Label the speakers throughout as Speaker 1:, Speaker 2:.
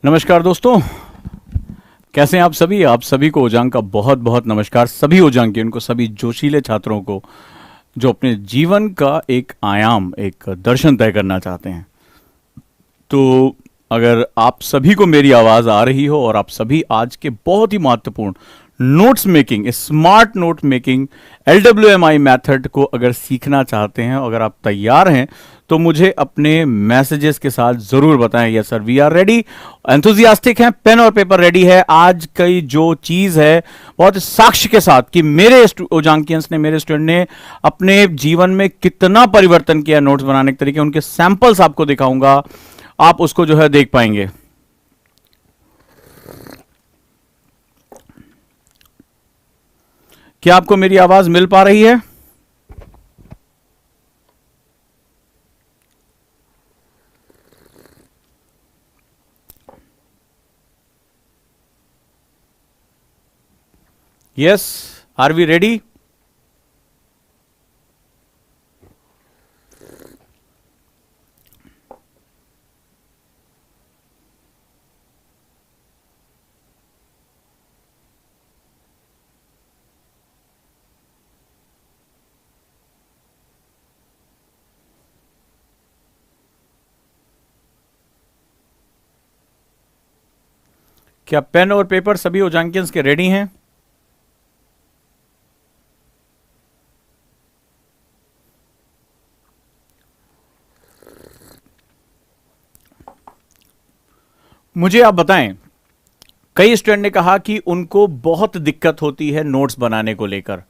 Speaker 1: नमस्कार दोस्तों, कैसे हैं आप सभी। आप सभी को ओजांग का बहुत बहुत नमस्कार। सभी ओजांग उनको सभी जोशीले छात्रों को जो अपने जीवन का एक आयाम, एक दर्शन तय करना चाहते हैं। तो अगर आप सभी को मेरी आवाज़ आ रही हो और आप सभी आज के बहुत ही महत्वपूर्ण notes making, smart note making LWMI method को अगर सीखना चाहते हैं, अगर आप तैयार हैं तो मुझे अपने मैसेजेस के साथ जरूर बताएं। Yes sir, we are ready, enthusiastic हैं, पेन और पेपर रेडी है। आज की जो चीज है बहुत साक्ष्य के साथ कि मेरे ओजांकियंस ने, मेरे स्टूडेंट ने अपने जीवन में कितना परिवर्तन किया नोट्स बनाने के तरीके, उनके सैंपल्स आपको दिखाऊंगा, आप उसको जो है देख पाएंगे। क्या आपको मेरी आवाज मिल पा रही है? Yes, are we ready? क्या पेन और पेपर सभी ओजांकियंस के रेडी हैं? मुझे आप बताएं, कई स्टूडेंट ने कहा कि उनको बहुत दिक्कत होती है नोट्स बनाने को लेकर,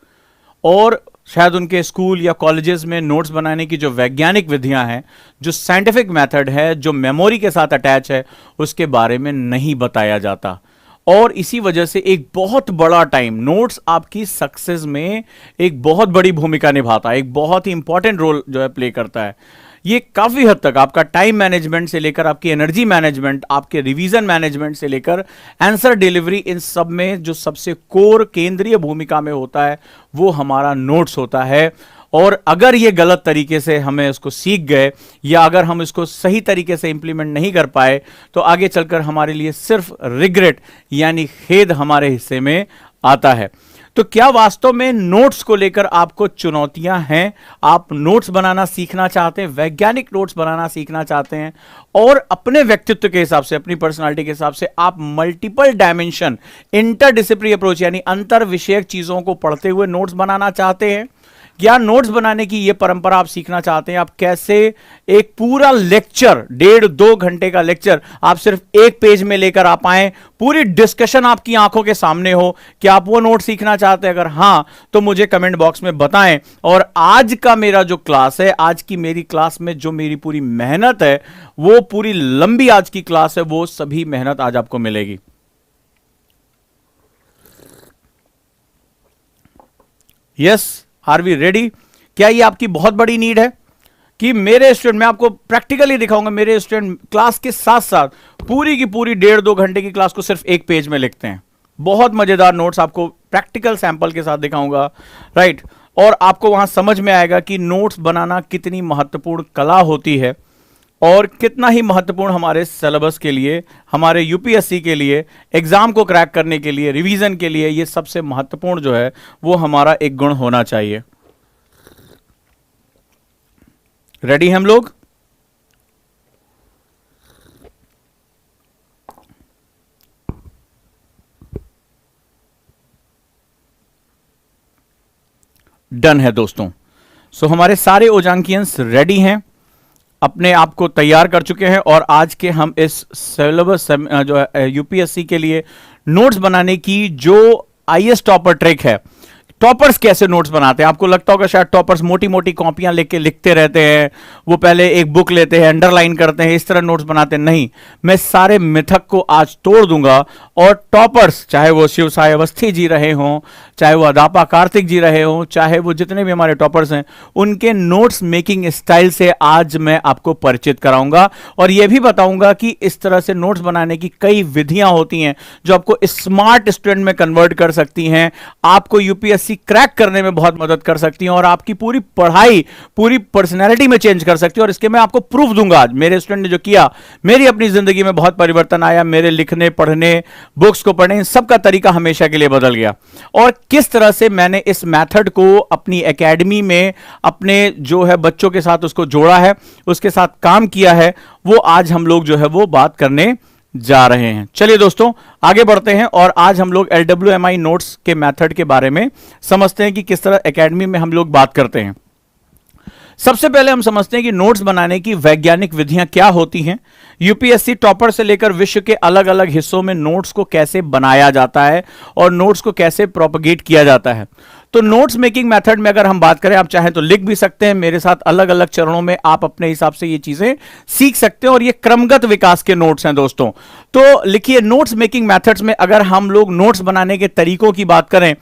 Speaker 1: और शायद उनके स्कूल या कॉलेजेस में नोट्स बनाने की जो वैज्ञानिक विधियां हैं, जो साइंटिफिक मेथड है, जो मेमोरी के साथ अटैच है, उसके बारे में नहीं बताया जाता। और इसी वजह से एक बहुत बड़ा टाइम, नोट्स आपकी सक्सेस में एक बहुत बड़ी भूमिका निभाता है, एक बहुत ही इंपॉर्टेंट रोल जो है प्ले करता है। ये काफी हद तक आपका टाइम मैनेजमेंट से लेकर आपकी एनर्जी मैनेजमेंट, आपके रिवीजन मैनेजमेंट से लेकर आंसर डिलीवरी, इन सब में जो सबसे कोर केंद्रीय भूमिका में होता है वो हमारा नोट्स होता है। और अगर ये गलत तरीके से हमें इसको सीख गए या अगर हम इसको सही तरीके से इंप्लीमेंट नहीं कर पाए तो आगे चलकर हमारे लिए सिर्फ रिग्रेट यानी खेद हमारे हिस्से में आता है। तो क्या वास्तव में नोट्स को लेकर आपको चुनौतियां हैं? आप नोट्स बनाना सीखना चाहते हैं, वैज्ञानिक नोट्स बनाना सीखना चाहते हैं, और अपने व्यक्तित्व के हिसाब से, अपनी पर्सनालिटी के हिसाब से आप मल्टीपल डायमेंशन, इंटरडिसिप्लिनरी अप्रोच यानी अंतर विषयक चीजों को पढ़ते हुए नोट्स बनाना चाहते हैं, या नोट्स बनाने की यह परंपरा आप सीखना चाहते हैं? आप कैसे एक पूरा लेक्चर, 1.5-2 घंटे का लेक्चर आप सिर्फ एक पेज में लेकर आ पाए, पूरी डिस्कशन आपकी आंखों के सामने हो, क्या आप वो नोट सीखना चाहते हैं? अगर हां तो मुझे कमेंट बॉक्स में बताएं। और आज का मेरा जो क्लास है, आज की मेरी क्लास में जो मेरी पूरी मेहनत है, वो पूरी लंबी आज की क्लास है, वो सभी मेहनत आज आपको मिलेगी। Yes, are we ready? क्या ये आपकी बहुत बड़ी नीड है कि मेरे स्टूडेंट, मैं आपको प्रैक्टिकली दिखाऊंगा, मेरे स्टूडेंट क्लास के साथ साथ पूरी की पूरी 1.5-2 घंटे की क्लास को सिर्फ एक पेज में लिखते हैं। बहुत मजेदार नोट्स आपको प्रैक्टिकल सैंपल के साथ दिखाऊंगा, राइट? और आपको वहां समझ में आएगा कि नोट्स बनाना कितनी महत्वपूर्ण कला होती है और कितना ही महत्वपूर्ण हमारे सिलेबस के लिए, हमारे यूपीएससी के लिए, एग्जाम को क्रैक करने के लिए, रिवीजन के लिए ये सबसे महत्वपूर्ण जो है वो हमारा एक गुण होना चाहिए। रेडी हम लोग? डन है दोस्तों। सो हमारे सारे ओजांकियंस रेडी हैं, अपने आप को तैयार कर चुके हैं, और आज के हम इस सिलेबस जो है यूपीएससी के लिए नोट्स बनाने की जो आईएएस टॉपर ट्रिक है, टॉपर्स कैसे नोट्स बनाते हैं। आपको लगता होगा शायद टॉपर्स मोटी मोटी कॉपियां लेके लिखते रहते हैं, वो पहले एक बुक लेते हैं, अंडरलाइन करते हैं, इस तरह नोट्स बनाते हैं। नहीं, मैं सारे मिथक को आज तोड़ दूंगा, और टॉपर्स, चाहे वो शिव साई अवस्थी जी रहे हों, चाहे वो अदापा कार्तिक जी रहे हों, चाहे वो जितने भी हमारे टॉपर्स हैं, उनके नोट्स मेकिंग स्टाइल से आज मैं आपको परिचित कराऊंगा, और यह भी बताऊंगा कि इस तरह से नोट्स बनाने की कई विधियां होती हैं जो आपको स्मार्ट स्टूडेंट में कन्वर्ट कर सकती हैं, आपको यूपीएससी यूपीएससी क्रैक करने में बहुत मदद कर सकती हैं और आपकी पूरी पढ़ाई, पूरी पर्सनैलिटी में चेंज कर सकती है। और इसके मैं आपको प्रूफ दूंगा। आज मेरे स्टूडेंट ने जो किया, मेरी अपनी जिंदगी में बहुत परिवर्तन आया। मेरे लिखने, पढ़ने, बुक्स को पढ़ने, इन सब का तरीका हमेशा के लिए बदल गया। और किस तरह से मैंने इस मेथड को अपनी एकेडमी में अपने जो है बच्चों के साथ उसको जोड़ा है, उसके साथ काम किया है, वो आज हम लोग जो है वो बात करने जा रहे हैं। चलिए दोस्तों आगे बढ़ते हैं और आज हम लोग LWMI नोट्स के मेथड के बारे में समझते हैं कि किस तरह एकेडमी में हम लोग बात करते हैं। सबसे पहले हम समझते हैं कि नोट्स बनाने की वैज्ञानिक विधियां क्या होती हैं। यूपीएससी टॉपर से लेकर विश्व के अलग अलग हिस्सों में नोट्स को कैसे बनाया जाता है और नोट्स को कैसे प्रोपगेट किया जाता है। तो नोट्स मेकिंग मेथड में अगर हम बात करें, आप चाहें तो लिख भी सकते हैं, मेरे साथ अलग अलग चरणों में आप अपने हिसाब से ये चीजें सीख सकते हैं और ये क्रमगत विकास के नोट्स हैं दोस्तों। तो लिखिए, नोट्स मेकिंग मेथड्स में अगर हम लोग नोट्स बनाने के तरीकों की बात करें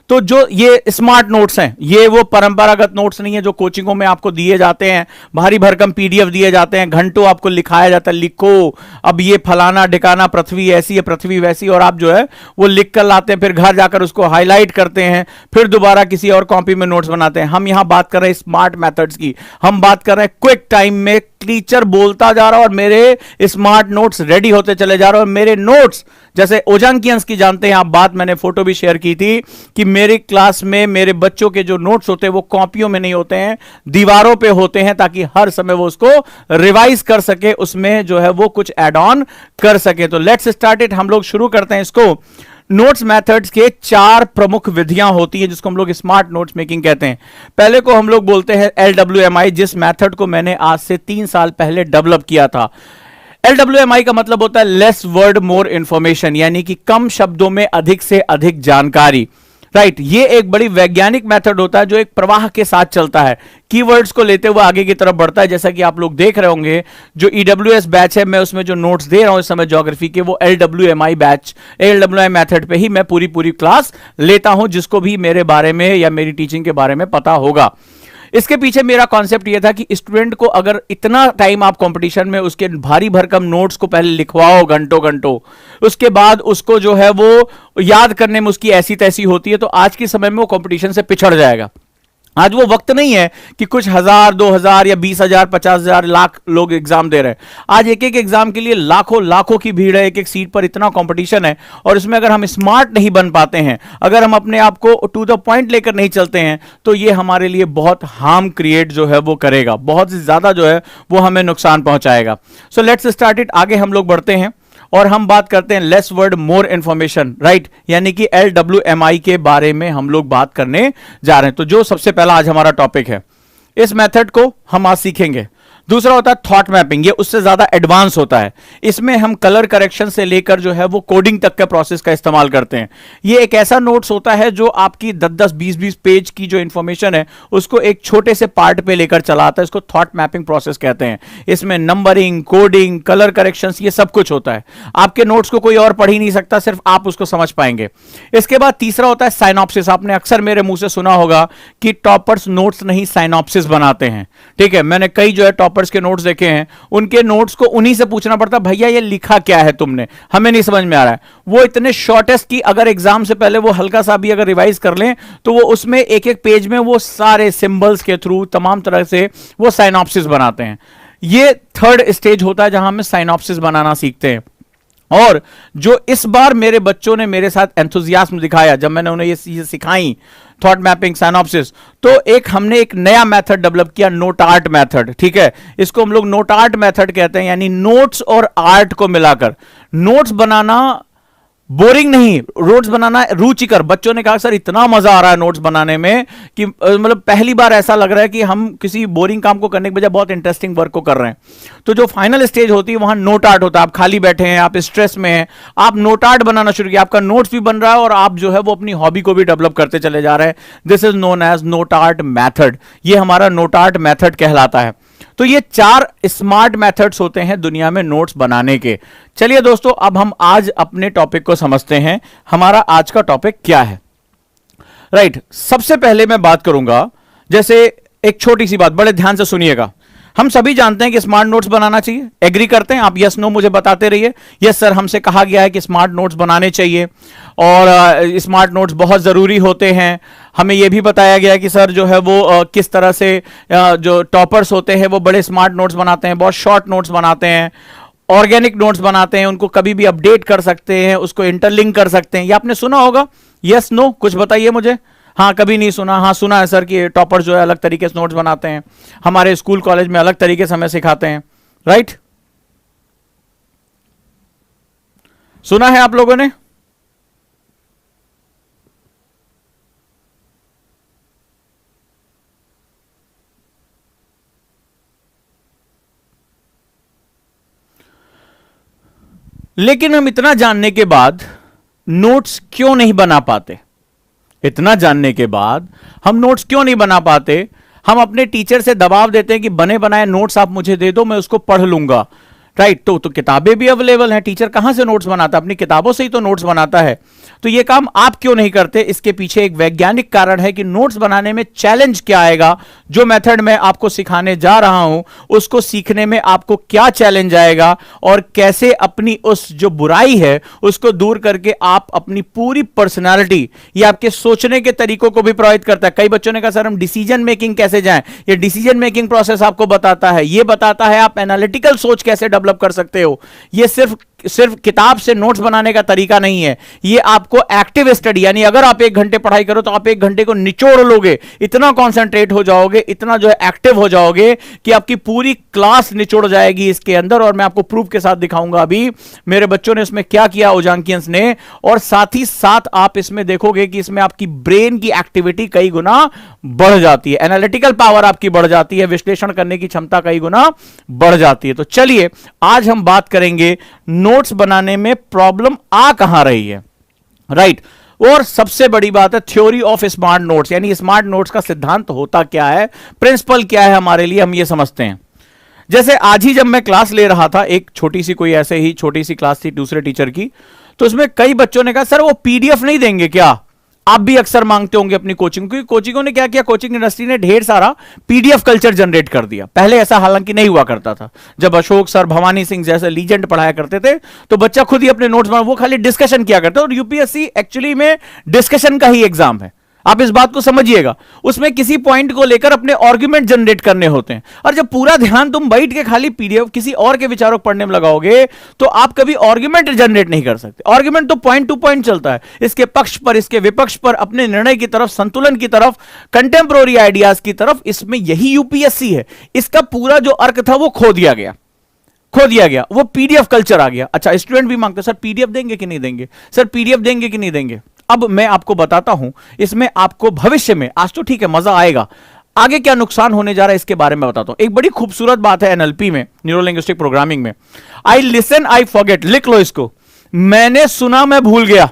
Speaker 1: तो जो ये स्मार्ट नोट्स हैं, ये वो परंपरागत नोट्स नहीं है जो कोचिंगों में आपको दिए जाते हैं, भारी भरकम पीडीएफ दिए जाते हैं, घंटों आपको लिखाया जाता है, लिखो अब ये फलाना ढिकाना, पृथ्वी ऐसी है, पृथ्वी वैसी, और आप जो है वो लिख कर लाते हैं, फिर घर जाकर उसको हाईलाइट करते हैं, फिर दोबारा किसी और कॉपी में नोट्स बनाते हैं। हम यहां बात कर रहे हैं स्मार्ट मेथड्स की। हम बात कर रहे हैं क्विक टाइम में टीचर बोलता जा रहा है और मेरे स्मार्ट नोट्स रेडी होते चले जा रहे हैं। और मेरे नोट्स जैसे ओजांकियंस की जानते हैं आप बात, मैंने फोटो भी शेयर की थी कि मेरी क्लास में मेरे बच्चों के जो नोट्स होते हैं वो कॉपियों में नहीं होते हैं, दीवारों पे होते हैं, ताकि हर समय वो उसको रिवाइज कर सके, उसमें जो है वो कुछ ऐड ऑन कर सके। तो लेट्स स्टार्ट इट। हम लोग शुरू करते हैं इसको। नोट्स मेथड्स के 4 प्रमुख विधियां होती हैं जिसको हम लोग स्मार्ट नोट्स मेकिंग कहते हैं। पहले को हम लोग बोलते हैं LWMI, जिस मेथड को मैंने आज से 3 साल पहले डेवलप किया था। LWMI का मतलब होता है लेस वर्ड मोर इंफॉर्मेशन, यानी कि कम शब्दों में अधिक से अधिक जानकारी। राइट, ये एक बड़ी वैज्ञानिक मेथड होता है जो एक प्रवाह के साथ चलता है, कीवर्ड्स को लेते हुए आगे की तरफ बढ़ता है। जैसा कि आप लोग देख रहे होंगे, जो EWS बैच है, मैं उसमें जो नोट्स दे रहा हूं इस समय ज्योग्राफी के, वो LWMI बैच, LWMI मेथड पे ही मैं पूरी क्लास लेता हूं, जिसको भी मेरे बारे में या मेरी टीचिंग के बारे में पता होगा। इसके पीछे मेरा कॉन्सेप्ट यह था कि स्टूडेंट को अगर इतना टाइम आप कंपटीशन में उसके भारी भरकम नोट्स को पहले लिखवाओ घंटों, उसके बाद उसको जो है वो याद करने में उसकी ऐसी तैसी होती है, तो आज के समय में वो कंपटीशन से पिछड़ जाएगा। आज वो वक्त नहीं है कि कुछ 1000, 2000 या 20,000, 50,000, लाख लोग एग्जाम दे रहे हैं। आज एक एक एग्जाम के लिए लाखों की भीड़ है, एक एक सीट पर इतना कंपटीशन है। और इसमें अगर हम स्मार्ट नहीं बन पाते हैं, अगर हम अपने आप को टू द पॉइंट लेकर नहीं चलते हैं, तो ये हमारे लिए बहुत हार्म क्रिएट जो है वो करेगा, बहुत ज्यादा जो है वो हमें नुकसान पहुंचाएगा। So let's start it. आगे हम लोग बढ़ते हैं और हम बात करते हैं less word more information, right, यानी कि LWMI के बारे में हम लोग बात करने जा रहे हैं। तो जो सबसे पहला आज हमारा टॉपिक है, इस मेथड को हम आज सीखेंगे। दूसरा होता है थॉट मैपिंग, ये उससे ज्यादा एडवांस होता है। इसमें हम कलर करेक्शन से लेकर जो है वो कोडिंग तक के प्रोसेस का इस्तेमाल करते हैं। ये एक ऐसा नोट्स होता है जो आपकी 10-10, 20-20 पेज की जो इंफॉर्मेशन है उसको एक छोटे से पार्ट पे लेकर चलाता है। इसको थॉट मैपिंग प्रोसेस कहते हैं। इसमें नंबरिंग, कोडिंग, कलर करेक्शन, ये सब कुछ होता है। आपके नोट्स को कोई और पढ़ ही नहीं सकता, सिर्फ आप उसको समझ पाएंगे। इसके बाद तीसरा होता है साइनॉप्सिस। आपने अक्सर मेरे मुंह से सुना होगा कि टॉपर्स नोट्स नहीं साइनॉप्सिस बनाते हैं। ठीक है, मैंने कई जो है टॉपर्स के नोट्स देखे हैं, उनके नोट्स को उन्हीं से पूछना पड़ता, भैया ये लिखा क्या है तुमने, हमें नहीं समझ में आ रहा है। वो इतने शॉर्टेस्ट की अगर एग्जाम से पहले वो हल्का सा भी अगर रिवाइज कर लें तो वो उसमें एक एक पेज में वो सारे सिंबल्स के थ्रू तमाम तरह से वो साइनॉप्सिस बनाते हैं। ये थर्ड स्टेज होता है जहां हम साइनॉप्सिस बनाना सीखते हैं। और जो इस बार मेरे बच्चों ने मेरे साथ एंथुजियाज्म दिखाया जब मैंने उन्हें ये चीजें सिखाई, थॉट मैपिंग, साइनॉप्सिस, तो हमने एक नया मेथड डेवलप किया, नोट आर्ट मेथड। ठीक है, इसको हम लोग नोट आर्ट मेथड कहते हैं, यानी नोट्स और आर्ट को मिलाकर नोट्स बनाना बोरिंग नहीं, नोट्स बनाना रुचिकर। बच्चों ने कहा सर इतना मजा आ रहा है नोट्स बनाने में कि मतलब पहली बार ऐसा लग रहा है कि हम किसी बोरिंग काम को करने के बजाय बहुत इंटरेस्टिंग वर्क को कर रहे हैं। तो जो फाइनल स्टेज होती है वहां नोट आर्ट होता है। आप खाली बैठे हैं, आप स्ट्रेस में हैं, आप नोट आर्ट बनाना शुरू किया, आपका नोट्स भी बन रहा है और आप जो है वो अपनी हॉबी को भी डेवलप करते चले जा रहे हैं। This is known as note art method. ये हमारा नोट आर्ट मैथड कहलाता है। तो ये 4 स्मार्ट मेथड्स होते हैं दुनिया में नोट्स बनाने के। चलिए दोस्तों, अब हम आज अपने टॉपिक को समझते हैं। हमारा आज का टॉपिक क्या है, राइट। सबसे पहले मैं बात करूंगा, जैसे एक छोटी सी बात, बड़े ध्यान से सुनिएगा। हम सभी जानते हैं कि स्मार्ट नोट्स बनाना चाहिए, एग्री करते हैं आप? यस नो मुझे बताते रहिए। यस सर, हमसे कहा गया है कि स्मार्ट नोट्स बनाने चाहिए और स्मार्ट नोट्स बहुत ज़रूरी होते हैं। हमें यह भी बताया गया कि सर जो है वो किस तरह से जो टॉपर्स होते हैं वो बड़े स्मार्ट नोट्स बनाते हैं, बहुत शॉर्ट नोट्स बनाते हैं, ऑर्गेनिक नोट्स बनाते हैं, उनको कभी भी अपडेट कर सकते हैं, उसको इंटरलिंक कर सकते हैं। ये आपने सुना होगा? यस नो कुछ बताइए मुझे। हाँ, कभी नहीं सुना? हाँ, सुना है सर कि टॉपर जो है अलग तरीके से नोट्स बनाते हैं, हमारे स्कूल कॉलेज में अलग तरीके से हमें सिखाते हैं, राइट? सुना है आप लोगों ने? लेकिन हम इतना जानने के बाद नोट्स क्यों नहीं बना पाते? इतना जानने के बाद हम नोट्स क्यों नहीं बना पाते? हम अपने टीचर से दबाव देते हैं कि बने बनाए नोट्स आप मुझे दे दो, मैं उसको पढ़ लूंगा, राइट? तो किताबें भी अवेलेबल हैं, टीचर कहां से नोट्स बनाता है? अपनी किताबों से ही तो नोट्स बनाता है। तो ये काम आप क्यों नहीं करते? इसके पीछे एक वैज्ञानिक कारण है कि नोट्स बनाने में चैलेंज क्या आएगा। जो मेथड मैं आपको सिखाने जा रहा हूं उसको सीखने में आपको क्या चैलेंज आएगा और कैसे अपनी उस जो बुराई है उसको दूर करके आप अपनी पूरी पर्सनालिटी या आपके सोचने के तरीकों को भी प्रभावित करता है। कई बच्चों ने कहा सर हम डिसीजन मेकिंग कैसे जाएं? ये डिसीजन मेकिंग प्रोसेस आपको बताता है, ये बताता है आप एनालिटिकल सोच कैसे डेवलप कर सकते हो। ये सिर्फ किताब से नोट्स बनाने का तरीका नहीं है, ये आपको एक्टिव स्टडी, यानी अगर आप 1 घंटे पढ़ाई करो तो आप 1 घंटे को निचोड़ लोगे, इतना कॉन्सेंट्रेट हो जाओगे, इतना जो है एक्टिव हो जाओगे कि आपकी पूरी क्लास निचोड़ जाएगी इसके अंदर। और मैं आपको प्रूफ के साथ दिखाऊंगा अभी मेरे बच्चों ने इसमें क्या किया, ओजांकियंस ने। और साथ ही साथ आप इसमें देखोगे कि इसमें आपकी ब्रेन की एक्टिविटी कई गुना बढ़ जाती है, एनालिटिकल पावर आपकी बढ़ जाती है, विश्लेषण करने की क्षमता कई गुना बढ़ जाती है। तो चलिए आज हम बात करेंगे नोट्स बनाने में प्रॉब्लम आ कहां रही है, राइट? और सबसे बड़ी बात है थ्योरी ऑफ स्मार्ट नोट्स, यानी स्मार्ट नोट्स का सिद्धांत होता क्या है, प्रिंसिपल क्या है हमारे लिए, हम ये समझते हैं। जैसे आज ही जब मैं क्लास ले रहा था, एक छोटी सी कोई ऐसे ही छोटी सी क्लास थी दूसरे टीचर की, तो उसमें कई बच्चों ने कहा सर वो पीडीएफ नहीं देंगे क्या? आप भी अक्सर मांगते होंगे अपनी कोचिंग, क्योंकि कोचिंगों ने क्या किया, कोचिंग इंडस्ट्री ने ढेर सारा पीडीएफ कल्चर जनरेट कर दिया। पहले ऐसा हालांकि नहीं हुआ करता था। जब अशोक सर, भवानी सिंह जैसे लीजेंड पढ़ाया करते थे तो बच्चा खुद ही अपने नोट्स बना, वो खाली डिस्कशन किया करते। और यूपीएससी एक्चुअली में डिस्कशन का ही एग्जाम है, आप इस बात को समझिएगा। उसमें किसी पॉइंट को लेकर अपने आर्गुमेंट जनरेट करने होते हैं, और जब पूरा ध्यान तुम बैठ के खाली पीडीएफ किसी और के विचारों को पढ़ने में लगाओगे तो आप कभी आर्गुमेंट जनरेट नहीं कर सकते। आर्गुमेंट तो पॉइंट टू पॉइंट चलता है, इसके पक्ष पर, इसके विपक्ष पर, अपने निर्णय की तरफ, संतुलन की तरफ, कंटेम्प्रोरी आइडियाज की तरफ। इसमें यही यूपीएससी है। इसका पूरा जो अर्थ था वो खो दिया गया, वो पीडीएफ कल्चर आ गया। अच्छा, स्टूडेंट भी मांगते सर पीडीएफ देंगे कि नहीं देंगे, सर पीडीएफ देंगे कि नहीं देंगे। अब मैं आपको बताता हूं, इसमें आपको भविष्य में, आज तो ठीक है मजा आएगा, आगे क्या नुकसान होने जा रहा है इसके बारे में बताता हूं। एक बड़ी खूबसूरत बात है एनएलपी में, न्यूरो लिंग्विस्टिक प्रोग्रामिंग में, आई लिसन आई फॉरगेट। लिख लो इसको, मैंने सुना मैं भूल गया।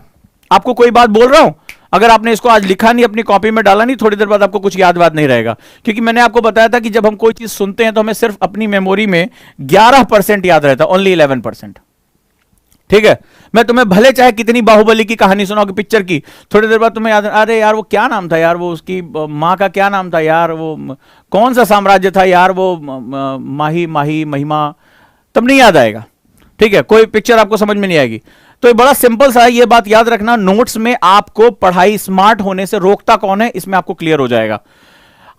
Speaker 1: आपको कोई बात बोल रहा हूं, अगर आपने इसको आज लिखा नहीं, अपनी कॉपी में डाला नहीं, थोड़ी देर बाद आपको कुछ याद नहीं रहेगा। क्योंकि मैंने आपको बताया था कि जब हम कोई चीज सुनते हैं तो हमें सिर्फ अपनी मेमोरी में 11% याद रहता है, ओनली 11%। ठीक है, मैं तुम्हें भले चाहे कितनी बाहुबली की कहानी सुनाऊं पिक्चर की, थोड़ी देर बाद तुम्हें याद, अरे यार वो क्या नाम था यार, वो उसकी माँ का क्या नाम था यार, वो कौन सा साम्राज्य था यार, वो माही महिमा, तब नहीं याद आएगा। ठीक है, कोई पिक्चर आपको समझ में नहीं आएगी। तो ये बड़ा सिंपल सा है, ये बात याद रखना, नोट्स में आपको पढ़ाई स्मार्ट होने से रोकता कौन है, इसमें आपको क्लियर हो जाएगा।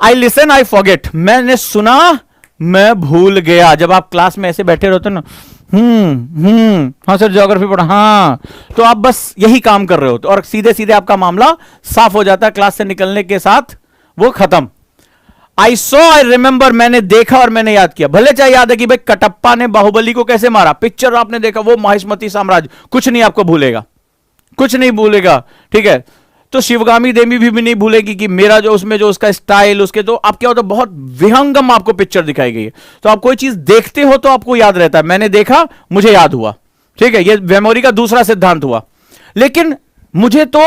Speaker 1: आई लिसन आई फॉरगेट, मैंने सुना मैं भूल गया। जब आप क्लास में ऐसे बैठे रहते ना, हाँ सर ज्योग्राफी पढ़ा, हाँ, तो आप बस यही काम कर रहे हो, तो और सीधे सीधे आपका मामला साफ हो जाता है, क्लास से निकलने के साथ वो खत्म। आई सॉ आई रिमेंबर, मैंने देखा और मैंने याद किया। भले चाहे याद है कि भाई कटप्पा ने बाहुबली को कैसे मारा, पिक्चर आपने देखा, वो माहिष्मती साम्राज्य, कुछ नहीं आपको भूलेगा, कुछ नहीं भूलेगा। ठीक है, तो शिवगामी देवी भी नहीं भूलेगी कि मेरा जो उसमें जो उसका स्टाइल, उसके तो आप क्या होता है, बहुत विहंगम आपको पिक्चर दिखाई गई है। तो आप कोई चीज देखते हो तो आपको याद रहता है, मैंने देखा मुझे याद हुआ। ठीक है, ये मेमोरी का दूसरा सिद्धांत हुआ। लेकिन मुझे तो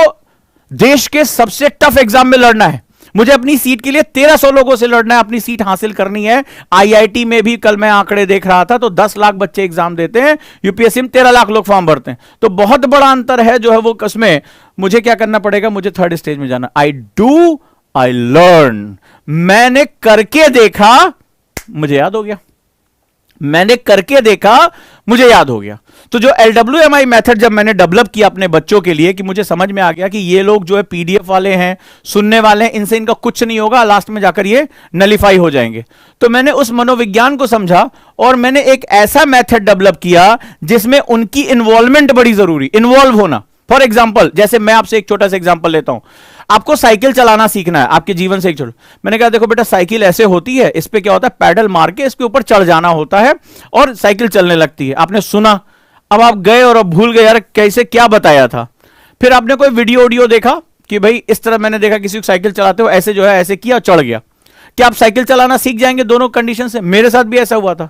Speaker 1: देश के सबसे टफ एग्जाम में लड़ना है, मुझे अपनी सीट के लिए 1300 लोगों से लड़ना है, अपनी सीट हासिल करनी है। आईआईटी में भी कल मैं आंकड़े देख रहा था तो 10 लाख बच्चे एग्जाम देते हैं, यूपीएससी में 13 लाख लोग फॉर्म भरते हैं, तो बहुत बड़ा अंतर है जो है वो। उसमें मुझे क्या करना पड़ेगा, मुझे थर्ड स्टेज में जाना। आई डू आई लर्न, मैंने करके देखा मुझे याद हो गया, मैंने करके देखा, मुझे याद हो गया। तो जो LWMI मेथड जब मैंने डेवलप किया अपने बच्चों के लिए, कि मुझे समझ में आ गया कि ये लोग जो है PDF वाले हैं, सुनने वाले हैं, इनसे इनका कुछ नहीं होगा, लास्ट में जाकर ये नलिफाई हो जाएंगे। तो मैंने उस मनोविज्ञान को समझा और मैंने एक ऐसा मेथड डेवलप किया जिसमें उनकी इन्वॉल्वमेंट बड़ी जरूरी, इन्वॉल्व होना। फॉर एग्जाम्पल, जैसे मैं आपसे एक छोटा सा एग्जाम्पल लेता हूं, आपको साइकिल चलाना सीखना है आपके जीवन से एक छोटा, मैंने कहा देखो बेटा साइकिल ऐसे होती है, इस पे क्या होता है, पैडल मार के इसके ऊपर चढ़ जाना होता है और साइकिल चलने लगती है। आपने सुना, अब आप गए और अब भूल गए यार कैसे क्या बताया था। फिर आपने कोई वीडियो देखा कि भाई इस तरह मैंने देखा किसी को साइकिल चलाते हो, ऐसे जो है ऐसे किया, चढ़ गया। क्या आप साइकिल चलाना सीख जाएंगे दोनों कंडीशन से? मेरे साथ भी ऐसा हुआ था।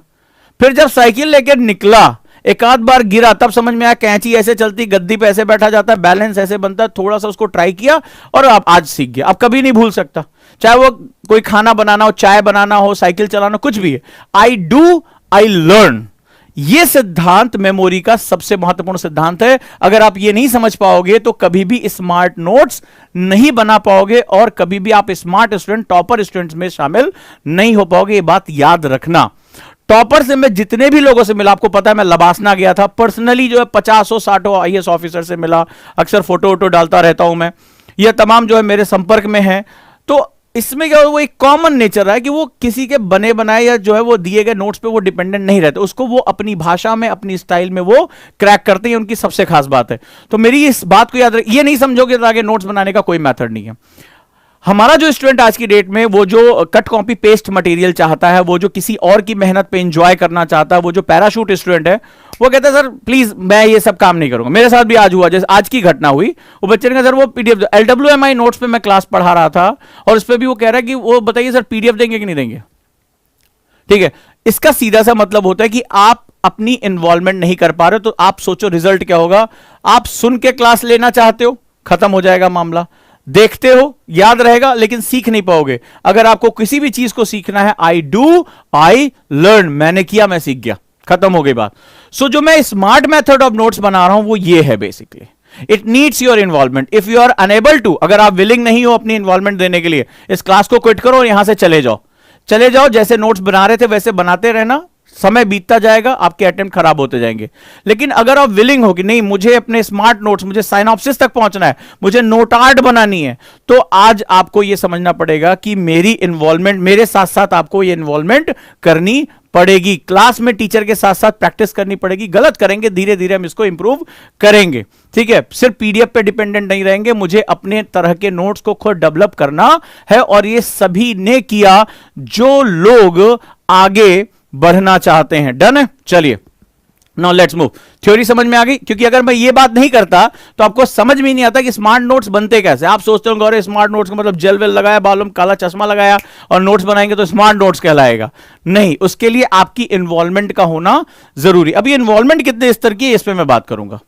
Speaker 1: फिर जब साइकिल लेकर निकला, एक आध बार गिरा, तब समझ में आया कैंची ऐसे चलती, गद्दी पे ऐसे बैठा जाता है, बैलेंस ऐसे बनता है, थोड़ा सा उसको ट्राई किया और आप आज सीख गया। आप कभी नहीं भूल सकता, चाहे वो कोई खाना बनाना हो, चाय बनाना हो, साइकिल चलाना, कुछ भी है। आई डू, आई लर्न, ये सिद्धांत मेमोरी का सबसे महत्वपूर्ण सिद्धांत है। अगर आप ये नहीं समझ पाओगे तो कभी भी स्मार्ट नोट्स नहीं बना पाओगे और कभी भी आप स्मार्ट स्टूडेंट, टॉपर स्टूडेंट्स में शामिल नहीं हो पाओगे। ये बात याद रखना। टॉपर से मैं जितने भी लोगों से मिला, आपको पता है मैं लबासना गया था, पर्सनली जो है 50-60 IAS ऑफिसर से मिला, अक्सर फोटो वोटो डालता रहता हूं मैं, ये तमाम जो है मेरे संपर्क में है। तो इसमें क्या, वो एक कॉमन नेचर है कि वो किसी के बने बनाए या जो है वो दिए गए नोट्स पे वो डिपेंडेंट नहीं रहते, उसको वो अपनी भाषा में, अपनी स्टाइल में वो क्रैक करते हैं, उनकी सबसे खास बात है। तो मेरी इस बात को याद रख, ये नहीं समझोगे तो आगे नोट्स बनाने का कोई मेथड नहीं है। हमारा जो स्टूडेंट आज की डेट में वो जो कट कॉपी पेस्ट मटेरियल चाहता है, वो जो किसी और की मेहनत पे एंजॉय करना चाहता है, वो जो पैराशूट स्टूडेंट है, वो कहता है सर प्लीज मैं ये सब काम नहीं करूंगा। मेरे साथ भी आज हुआ, जैसे आज की घटना हुई, वो बच्चे ने कहा सर वो PDF LWMI नोट्स पे मैं क्लास पढ़ा रहा था और उस पर भी वो कह रहा है कि वो बताइए सर PDF देंगे कि नहीं देंगे। ठीक है, इसका सीधा सा मतलब होता है कि आप अपनी इन्वॉल्वमेंट नहीं कर पा रहे हो। तो आप सोचो रिजल्ट क्या होगा। आप सुन के क्लास लेना चाहते हो, खत्म हो जाएगा मामला। देखते हो, याद रहेगा, लेकिन सीख नहीं पाओगे। अगर आपको किसी भी चीज को सीखना है, आई डू, आई लर्न, मैंने किया, मैं सीख गया, खत्म हो गई बात। सो जो मैं स्मार्ट मेथड ऑफ नोट्स बना रहा हूं वो ये है basically, it needs your involvement. If you are unable to, अगर आप विलिंग नहीं हो अपनी इन्वॉल्वमेंट देने के लिए, इस क्लास को क्विट करो और यहां से चले जाओ। चले जाओ, जैसे नोट्स बना रहे थे वैसे बनाते रहना, समय बीतता जाएगा, आपके अटेम्प्ट खराब होते जाएंगे। लेकिन अगर आप विलिंग हो कि नहीं मुझे अपने स्मार्ट नोट्स, मुझे साइनॉप्सिस तक पहुंचना है, मुझे नोट आर्ट बनानी है, तो आज आपको यह समझना पड़ेगा कि मेरी इन्वॉल्वमेंट, मेरे साथ साथ आपको ये इन्वॉल्वमेंट करनी पड़ेगी। क्लास में टीचर के साथ साथ प्रैक्टिस करनी पड़ेगी। गलत करेंगे, धीरे धीरे हम इसको इंप्रूव करेंगे। ठीक है, सिर्फ PDF पे डिपेंडेंट नहीं रहेंगे, मुझे अपने तरह के नोट्स को खुद डेवलप करना है। और ये सभी ने किया जो लोग आगे बढ़ना चाहते हैं। डन है, चलिए नाउ लेट्स मूव। थ्योरी समझ में आ गई, क्योंकि अगर मैं ये बात नहीं करता तो आपको समझ में नहीं आता कि स्मार्ट नोट्स बनते कैसे। आप सोचते होंगे अरे स्मार्ट नोट्स का मतलब जेल वेल लगाया, बालों में काला चश्मा लगाया और नोट्स बनाएंगे तो स्मार्ट नोट्स कहलाएगा। नहीं, उसके लिए आपकी इन्वॉल्वमेंट का होना जरूरी। अभी इन्वॉल्वमेंट कितने स्तर की है इस पर मैं बात करूंगा।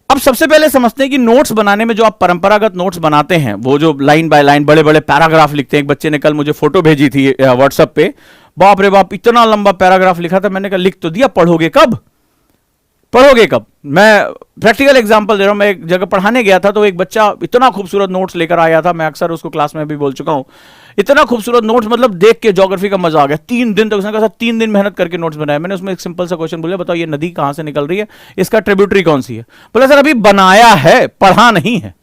Speaker 1: अब सबसे पहले समझते हैं कि नोट्स बनाने में जो आप परंपरागत नोट्स बनाते हैं, वो जो लाइन बाय लाइन बड़े बड़े पैराग्राफ लिखते हैं। एक बच्चे ने कल मुझे फोटो भेजी थी व्हाट्सएप पे, बाप रे बाप इतना लंबा पैराग्राफ लिखा था। मैंने कहा लिख तो दिया, पढ़ोगे कब, पढ़ोगे कब। मैं प्रैक्टिकल एग्जांपल दे रहा हूं। मैं एक जगह पढ़ाने गया था तो एक बच्चा इतना खूबसूरत नोट्स लेकर आया था, मैं अक्सर उसको क्लास में भी बोल चुका हूं, इतना खूबसूरत नोट्स, मतलब देख के ज्योग्राफी का मजा आ गया। 3 दिन तक उसने कहा 3 दिन मेहनत करके नोट्स बनाया। मैंने उसमें एक सिंपल सा क्वेश्चन बोला, बताओ ये नदी कहां से निकल रही है, इसका ट्रिब्यूटरी कौन सी है। बोला सर अभी बनाया है, पढ़ा नहीं है।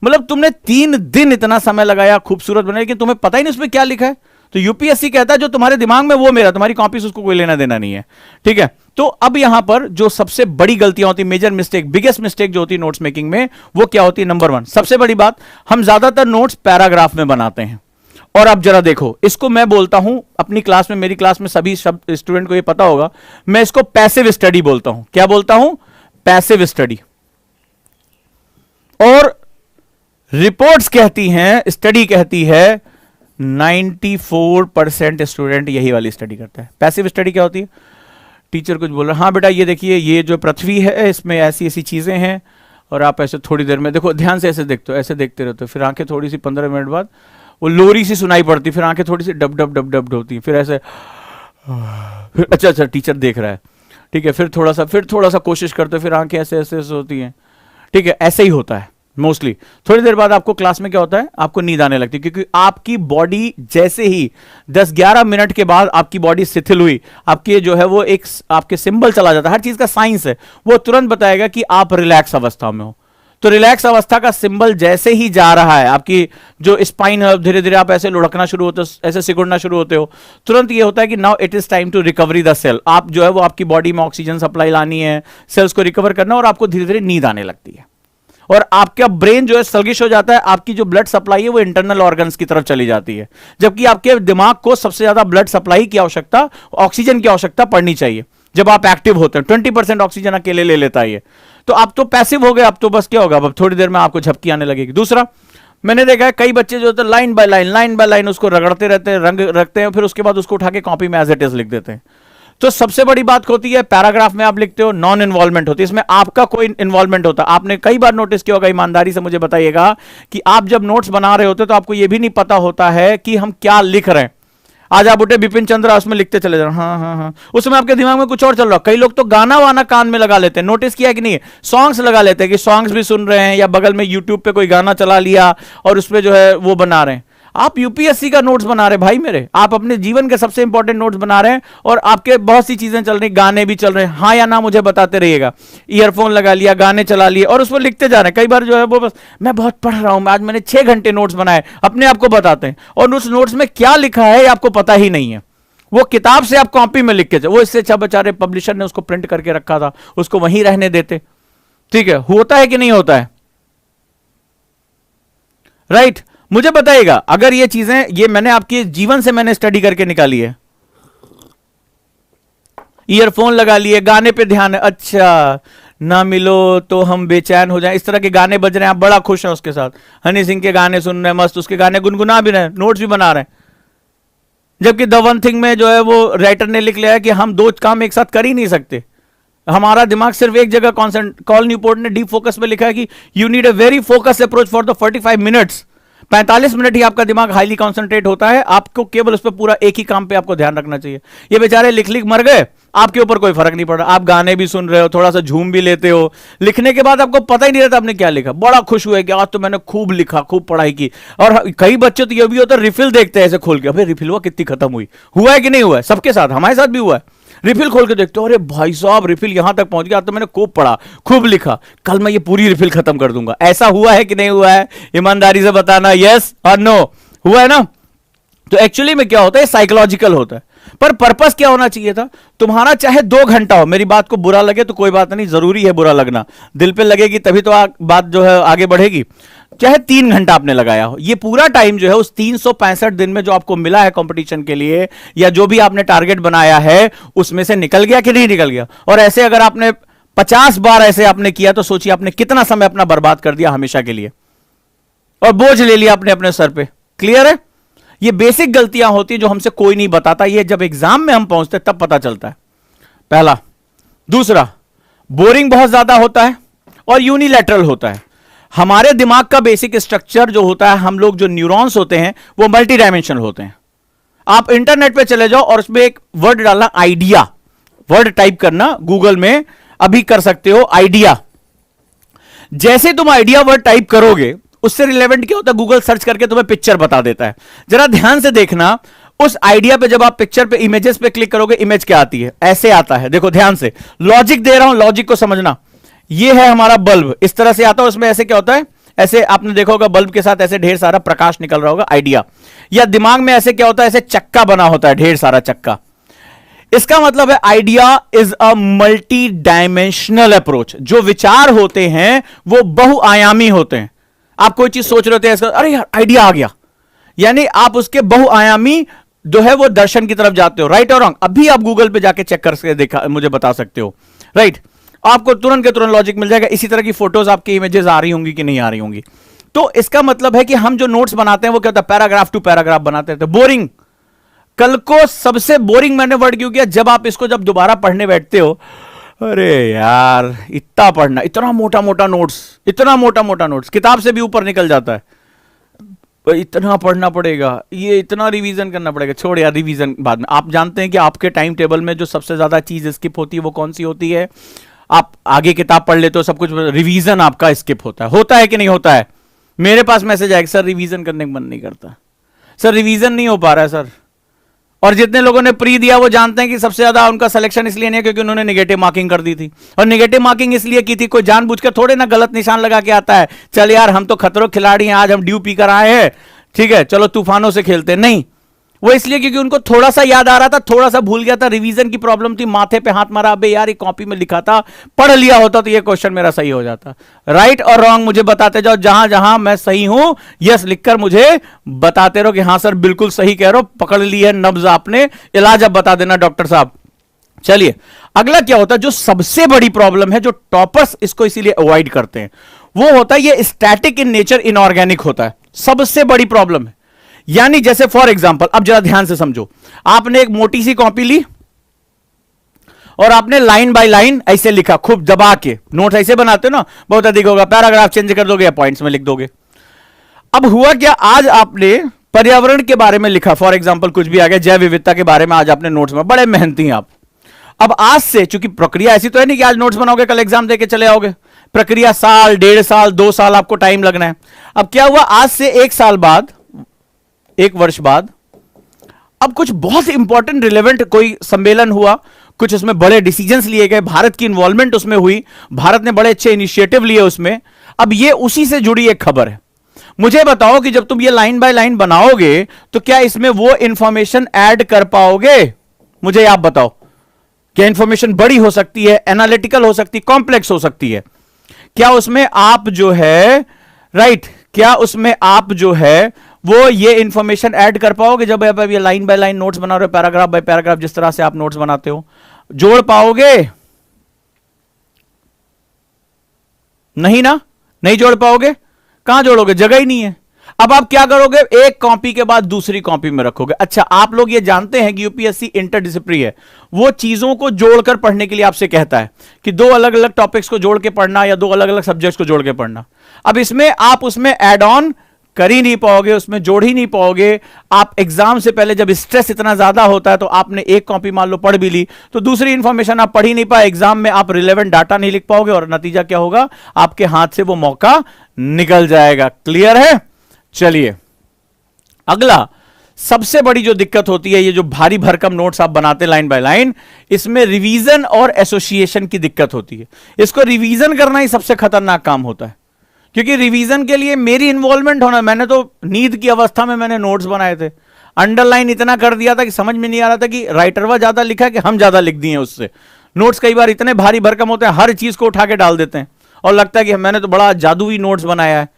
Speaker 1: मतलब तुमने 3 दिन इतना समय लगाया खूबसूरत बनाने, लेकिन तुम्हें पता ही नहीं उसमें क्या लिखा है। तो यूपीएससी कहता है जो तुम्हारे दिमाग में वो मेरा, तुम्हारी कॉपी से उसको कोई लेना देना नहीं है। ठीक है, तो अब यहां पर जो सबसे बड़ी गलतियां होती, मेजर मिस्टेक, बिगेस्ट मिस्टेक जो होती है नोट्स मेकिंग में, वो क्या होती है। नंबर 1 सबसे बड़ी बात, हम ज्यादातर नोट्स पैराग्राफ में बनाते हैं। और अब जरा देखो, इसको मैं बोलता हूं अपनी क्लास में, मेरी क्लास में सभी स्टूडेंट को ये पता होगा, मैं इसको पैसिव स्टडी बोलता हूं। क्या बोलता हूं, पैसिव स्टडी। और रिपोर्ट्स कहती हैं, स्टडी कहती है 94% स्टूडेंट यही वाली स्टडी करता है। पैसिव स्टडी क्या होती है, टीचर कुछ बोल रहा है, हाँ बेटा ये देखिए ये जो पृथ्वी है इसमें ऐसी ऐसी चीजें हैं, और आप ऐसे थोड़ी देर में देखो, ध्यान से ऐसे देखते हो, ऐसे देखते रहते हो, फिर आंखें थोड़ी सी 15 मिनट बाद वो लोरी सी सुनाई पड़ती, फिर आंखें थोड़ी सी डब डब डब डब होती, फिर ऐसे, फिर अच्छा अच्छा टीचर देख रहा है, ठीक है, फिर थोड़ा सा कोशिश करते हो, फिर आंखें ऐसे ऐसे ऐसे होती हैं। ठीक है, ऐसे ही होता है। मोस्टली थोड़ी देर बाद आपको क्लास में क्या होता है, आपको नींद आने लगती है, क्योंकि आपकी बॉडी जैसे ही 10-11 मिनट के बाद आपकी बॉडी शिथिल हुई, आपकी जो है वो एक आपके सिंबल चला जाता है, हर चीज का साइंस है, वो तुरंत बताएगा कि आप रिलैक्स अवस्था में हो। तो रिलैक्स अवस्था का सिंबल जैसे ही जा रहा है, आपकी जो स्पाइन है धीरे धीरे आप ऐसे लुढ़कना शुरू होते हो, ऐसे सिकुड़ना शुरू होते हो, तुरंत ये होता है कि now it is time to recovery the cell. आप जो है वो आपकी बॉडी में ऑक्सीजन सप्लाई लानी है, सेल्स को रिकवर करना, और आपको धीरे धीरे नींद आने लगती है, और आपका ब्रेन जो है सलगिश हो जाता है, आपकी जो ब्लड सप्लाई है वो इंटरनल ऑर्गन्स की तरफ चली जाती है, जबकि आपके दिमाग को सबसे ज्यादा ब्लड सप्लाई की आवश्यकता, ऑक्सीजन की आवश्यकता पड़नी चाहिए जब आप एक्टिव होते हैं। 20% ऑक्सीजन अकेले ले लेता है ये। तो आप तो पैसिव हो गए, अब तो बस क्या होगा, अब थोड़ी देर में आपको झपकी आने लगेगी। दूसरा, मैंने देखा है कई बच्चे जो होते हैं लाइन बाय लाइन उसको रगड़ते रहते हैं, रंग रखते हैं, फिर उसके बाद उसको उठा के कॉपी में एज इट इज लिख देते हैं। तो सबसे बड़ी बात होती है, पैराग्राफ में आप लिखते हो, नॉन इन्वॉल्वमेंट होती है, इसमें आपका कोई इन्वॉल्वमेंट होता है। आपने कई बार नोटिस किया होगा, ईमानदारी से मुझे बताइएगा, कि आप जब नोट्स बना रहे होते तो आपको यह भी नहीं पता होता है कि हम क्या लिख रहे हैं। आज आप उठे बिपिन चंद्र, उसमें लिखते चले जाओ, हाँ हाँ हाँ, उसमें आपके दिमाग में कुछ और चल रहा है। कई लोग तो गाना वाना कान में लगा लेते हैं, नोटिस किया कि नहीं, सॉन्ग्स लगा लेते हैं कि सॉन्ग्स भी सुन रहे हैं, या बगल में यूट्यूब पे कोई गाना चला लिया और उसपे जो है वो बना रहे हैं। आप यूपीएससी का नोट्स बना रहे हैं भाई मेरे, आप अपने जीवन के सबसे इंपॉर्टेंट नोट्स बना रहे हैं, और आपके बहुत सी चीजें चल रही, गाने भी चल रहे हैं, हाँ या ना मुझे बताते रहिएगा। ईयरफोन लगा लिया, गाने चला लिए, और उसमें लिखते जा रहे हैं। कई बार जो है वो बस मैं बहुत पढ़ रहा हूं, आज मैंने 6 घंटे नोट्स बनाए, अपने आप को बताते हैं, और उस नोट्स में क्या लिखा है आपको पता ही नहीं है। वो किताब से आप कॉपी में लिख के, वो इससे अच्छा बेचारे पब्लिशर ने उसको प्रिंट करके रखा था, उसको वहीं रहने देते। ठीक है, होता है कि नहीं होता है, राइट? मुझे बताइएगा, अगर ये चीजें, ये मैंने आपके जीवन से मैंने स्टडी करके निकाली है। ईयरफोन लगा लिए, गाने पे ध्यान है, अच्छा ना मिलो तो हम बेचैन हो जाएं, इस तरह के गाने बज रहे हैं, आप बड़ा खुश हैं उसके साथ, हनी सिंह के गाने सुन रहे हैं, मस्त उसके गाने गुनगुना भी रहे हैं, नोट्स भी बना रहे हैं। जबकि द वन थिंग में जो है वो राइटर ने लिख लिया है कि हम 2 काम एक साथ कर ही नहीं सकते, हमारा दिमाग सिर्फ एक जगह कॉन्सेंट्रेट। कॉल न्यूपोर्ट ने डीप फोकस में लिखा है कि you need a very focus approach for the 45 minutes. 45 minute ही आपका दिमाग हाईली कॉन्सेंट्रेट होता है, आपको केवल उस पर पूरा एक ही काम पे आपको ध्यान रखना चाहिए। ये बेचारे लिख लिख मर गए, आपके ऊपर कोई फर्क नहीं पड़ रहा, आप गाने भी सुन रहे हो, थोड़ा सा झूम भी लेते हो, लिखने के बाद आपको पता ही नहीं रहता आपने क्या लिखा, बड़ा खुश हुए कि आज तो मैंने खूब लिखा, खूब पढ़ाई की। और कई बच्चे तो ये भी होता है, रिफिल देखते हैं ऐसे खोल के, अबे रिफिल हुआ कितनी खत्म हुई, हुआ है कि नहीं हुआ है, सबके साथ, हमारे साथ भी हुआ है। रिफिल खोल के देखते हो, अरे भाई साहब रिफिल यहां तक पहुंच गया, तो मैंने खूब पढ़ा, खूब लिखा, कल मैं ये पूरी रिफिल खत्म कर दूंगा। ऐसा हुआ है कि नहीं हुआ है, ईमानदारी से बताना, यस और नो, हुआ है ना? तो एक्चुअली में क्या होता है, साइकोलॉजिकल होता है। पर पर्पस क्या होना चाहिए था, तुम्हारा चाहे 2 घंटा हो, मेरी बात को बुरा लगे तो कोई बात नहीं, जरूरी है बुरा लगना, दिल पे लगेगी तभी तो बात जो है आगे बढ़ेगी। चाहे 3 घंटा आपने लगाया हो, ये पूरा टाइम जो है उस 365 दिन में जो आपको मिला है कंपटीशन के लिए, या जो भी आपने टारगेट बनाया है, उसमें से निकल गया कि नहीं निकल गया। और ऐसे अगर आपने 50 बार ऐसे आपने किया तो सोचिए आपने कितना समय अपना बर्बाद कर दिया हमेशा के लिए, और बोझ ले लिया आपने अपने सर पे। क्लियर है? ये बेसिक गलतियां होती है जो हमसे कोई नहीं बताता, ये जब एग्जाम में हम पहुंचते तब पता चलता है। पहला। दूसरा, बोरिंग बहुत ज्यादा होता है और यूनिलैटरल होता है। हमारे दिमाग का बेसिक स्ट्रक्चर जो होता है, हम लोग जो न्यूरॉन्स होते हैं वो मल्टी डायमेंशनल होते हैं। आप इंटरनेट पे चले जाओ और उसमें एक वर्ड डालना, आइडिया, वर्ड टाइप करना गूगल में, अभी कर सकते हो आइडिया। जैसे तुम आइडिया वर्ड टाइप करोगे, उससे रिलेवेंट क्या होता है, गूगल सर्च करके तुम्हें पिक्चर बता देता है। जरा ध्यान से देखना, उस आइडिया पे जब आप पिक्चर पे, इमेजेस पे क्लिक करोगे, इमेज क्या आती है, ऐसे आता है। देखो ध्यान से, लॉजिक दे रहा हूं, लॉजिक को समझना। ये है हमारा बल्ब, इस तरह से आता है, उसमें ऐसे क्या होता है, ऐसे आपने देखा होगा बल्ब के साथ ऐसे ढेर सारा प्रकाश निकल रहा होगा, आइडिया। या दिमाग में ऐसे क्या होता है, ऐसे चक्का बना होता है, ढेर सारा चक्का। इसका मतलब है idea is a multi dimensional approach. जो विचार होते हैं वो बहुआयामी होते हैं। आप कोई चीज सोच रहे होते हैं, अरे यार आइडिया आ गया, यानी आप उसके बहुआयामी जो है वो दर्शन की तरफ जाते हो। राइट और रॉन्ग, अभी आप गूगल पे जाके चेक करके देखा, मुझे बता सकते हो। राइट, आपको तुरंत के तुरंत लॉजिक मिल जाएगा। इसी तरह की फोटोज आपकी इमेजेस आ रही होंगी कि नहीं आ रही होंगी। तो इसका मतलब है कि हम जो नोट्स बनाते हैं वो क्या होता है, पैराग्राफ टू पैराग्राफ बनाते हैं, तो बोरिंग। कल को सबसे बोरिंग मैंने वर्ड क्यों किया, जब आप इसको जब दोबारा पढ़ने बैठते हो, अरे यार इतना पढ़ना, इतना मोटा मोटा नोट्स, इतना मोटा मोटा नोट्स, किताब से भी ऊपर निकल जाता है, इतना पढ़ना पड़ेगा, ये इतना रिवीजन करना पड़ेगा। छोड़ यार, रिवीजन बाद में। आप जानते हैं कि आपके टाइम टेबल में जो सबसे ज्यादा चीज स्किप होती है वो कौन सी होती है, आप आगे किताब पढ़ लेते हो, सब कुछ, रिवीजन आपका स्किप होता है कि नहीं होता है? मेरे पास मैसेज आएगा, सर रिवीजन करने का मन नहीं करता, सर रिवीजन नहीं हो पा रहा है सर। और जितने लोगों ने प्री दिया वो जानते हैं कि सबसे ज्यादा उनका सिलेक्शन इसलिए नहीं है क्योंकि उन्होंने नेगेटिव मार्किंग कर दी थी। और नेगेटिव मार्किंग इसलिए की थी, कोई जानबूझकर थोड़े ना गलत निशान लगा के आता है, चल यार हम तो खतरों खिलाड़ी हैं, आज हम ड्यू पी कर आए हैं, ठीक है चलो तूफानों से खेलते, नहीं। वो इसलिए क्योंकि उनको थोड़ा सा याद आ रहा था, थोड़ा सा भूल गया था, रिवीजन की प्रॉब्लम थी, माथे पे हाथ मारा, अबे यार ये कॉपी में लिखा था, पढ़ लिया होता तो ये क्वेश्चन मेरा सही हो जाता। राइट और रॉन्ग मुझे बताते जाओ, जहां जहां मैं सही हूं यस लिखकर मुझे बताते रहो कि हाँ सर बिल्कुल सही कह रहे हो, पकड़ ली है नब्ज आपने, इलाज अब बता देना डॉक्टर साहब। चलिए अगला क्या होता है, जो सबसे बड़ी प्रॉब्लम है, जो टॉपर्स इसको इसीलिए अवॉइड करते हैं, वो होता है ये स्टैटिक इन नेचर, इनऑर्गेनिक होता है, सबसे बड़ी प्रॉब्लम है। यानी जैसे फॉर एग्जांपल, अब जरा ध्यान से समझो, आपने एक मोटी सी कॉपी ली और आपने लाइन बाय लाइन ऐसे लिखा, खूब दबा के, नोट्स ऐसे बनाते हो ना, बहुत अधिक होगा, पैराग्राफ चेंज कर दोगे या पॉइंट्स में लिख दोगे। अब हुआ क्या, आज आपने पर्यावरण के बारे में लिखा, फॉर एग्जांपल कुछ भी आ गया, जैव विविधता के बारे में आज आपने नोट्स में, बड़े मेहनती हैं आप। अब आज से, चूंकि प्रक्रिया ऐसी तो है नहीं कि आज नोट्स बनाओगे कल एग्जाम देके चले आओगे, प्रक्रिया साल, 1.5 साल, 2 साल आपको टाइम लगना है। अब क्या हुआ, आज से 1 साल बाद, 1 वर्ष बाद, अब कुछ बहुत इंपॉर्टेंट रिलेवेंट कोई सम्मेलन हुआ, कुछ उसमें बड़े डिसीजंस लिए गए, भारत की इन्वॉल्वमेंट उसमें हुई, भारत ने बड़े अच्छे इनिशिएटिव लिए उसमें। अब ये उसी से जुड़ी एक खबर है। मुझे बताओ कि जब तुम ये लाइन बाय लाइन बनाओगे तो क्या इसमें वो इंफॉर्मेशन ऐड कर पाओगे? मुझे आप बताओ, क्या इंफॉर्मेशन बड़ी हो सकती है, एनालिटिकल हो सकती, कॉम्प्लेक्स हो सकती है, क्या उसमें आप जो है, राइट, क्या उसमें आप जो है वो ये इंफॉर्मेशन ऐड कर पाओगे? जब आप ये लाइन बाय लाइन नोट्स बना रहे हो, पैराग्राफ बाय पैराग्राफ, जिस तरह से आप नोट्स बनाते हो, जोड़ पाओगे? नहीं ना, नहीं जोड़ पाओगे। कहां जोड़ोगे, जगह ही नहीं है। अब आप क्या करोगे, एक कॉपी के बाद दूसरी कॉपी में रखोगे। अच्छा, आप लोग ये जानते हैं कि यूपीएससी इंटरडिसिप्लिनरी है, वो चीजों को जोड़कर पढ़ने के लिए आपसे कहता है कि 2 अलग अलग टॉपिक्स को जोड़ के पढ़ना या 2 अलग अलग सब्जेक्ट्स को जोड़ के पढ़ना। अब इसमें आप उसमें एड ऑन कर ही नहीं पाओगे, उसमें जोड़ ही नहीं पाओगे। आप एग्जाम से पहले जब स्ट्रेस इतना ज्यादा होता है तो आपने एक कॉपी मान लो पढ़ भी ली तो दूसरी इंफॉर्मेशन आप पढ़ ही नहीं पाए, एग्जाम में आप रिलेवेंट डाटा नहीं लिख पाओगे और नतीजा क्या होगा, आपके हाथ से वो मौका निकल जाएगा। क्लियर है? चलिए अगला, सबसे बड़ी जो दिक्कत होती है, ये जो भारी भरकम नोट्स आप बनाते लाइन बाय लाइन, इसमें रिवीजन और एसोसिएशन की दिक्कत होती है। इसको रिवीजन करना ही सबसे खतरनाक काम होता है, क्योंकि रिवीजन के लिए मेरी इन्वॉल्वमेंट होना, मैंने तो नींद की अवस्था में मैंने नोट्स बनाए थे, अंडरलाइन इतना कर दिया था कि समझ में नहीं आ रहा था कि राइटरवा ज्यादा लिखा कि हम ज्यादा लिख दिए उससे। नोट्स कई बार इतने भारी भरकम होते हैं, हर चीज को उठा के डाल देते हैं और लगता है कि मैंने तो बड़ा जादुई नोट्स बनाया है।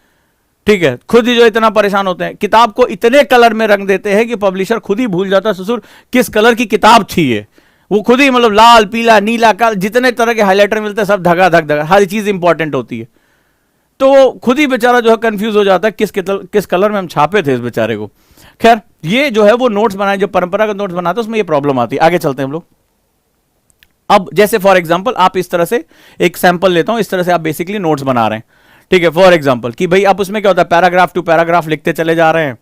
Speaker 1: ठीक है, खुद ही जो इतना परेशान होते हैं, किताब को इतने कलर में रंग देते हैं कि पब्लिशर खुद ही भूल जाता है ससुर किस कलर की किताब थी ये। वो खुद ही मतलब लाल, पीला, नीला, काला, जितने तरह के हाइलाइटर मिलते हैं सब धगा धक धगा, हर चीज इंपॉर्टेंट होती है। तो वो खुद ही बेचारा जो है कंफ्यूज हो जाता है किस कलर में हम छापे थे इस बेचारे को। खैर, ये जो है वो नोट्स बनाए, जो परंपरागत नोट्स बनाते हैं उसमें ये प्रॉब्लम आती है। आगे चलते हैं हम लोग। अब जैसे फॉर एग्जांपल आप इस तरह से, एक सैंपल लेता हूं, इस तरह से आप बेसिकली नोट्स बना रहे हैं। ठीक है, फॉर एग्जांपल कि भाई आप उसमें क्या होता है, पैराग्राफ टू पैराग्राफ लिखते चले जा रहे हैं,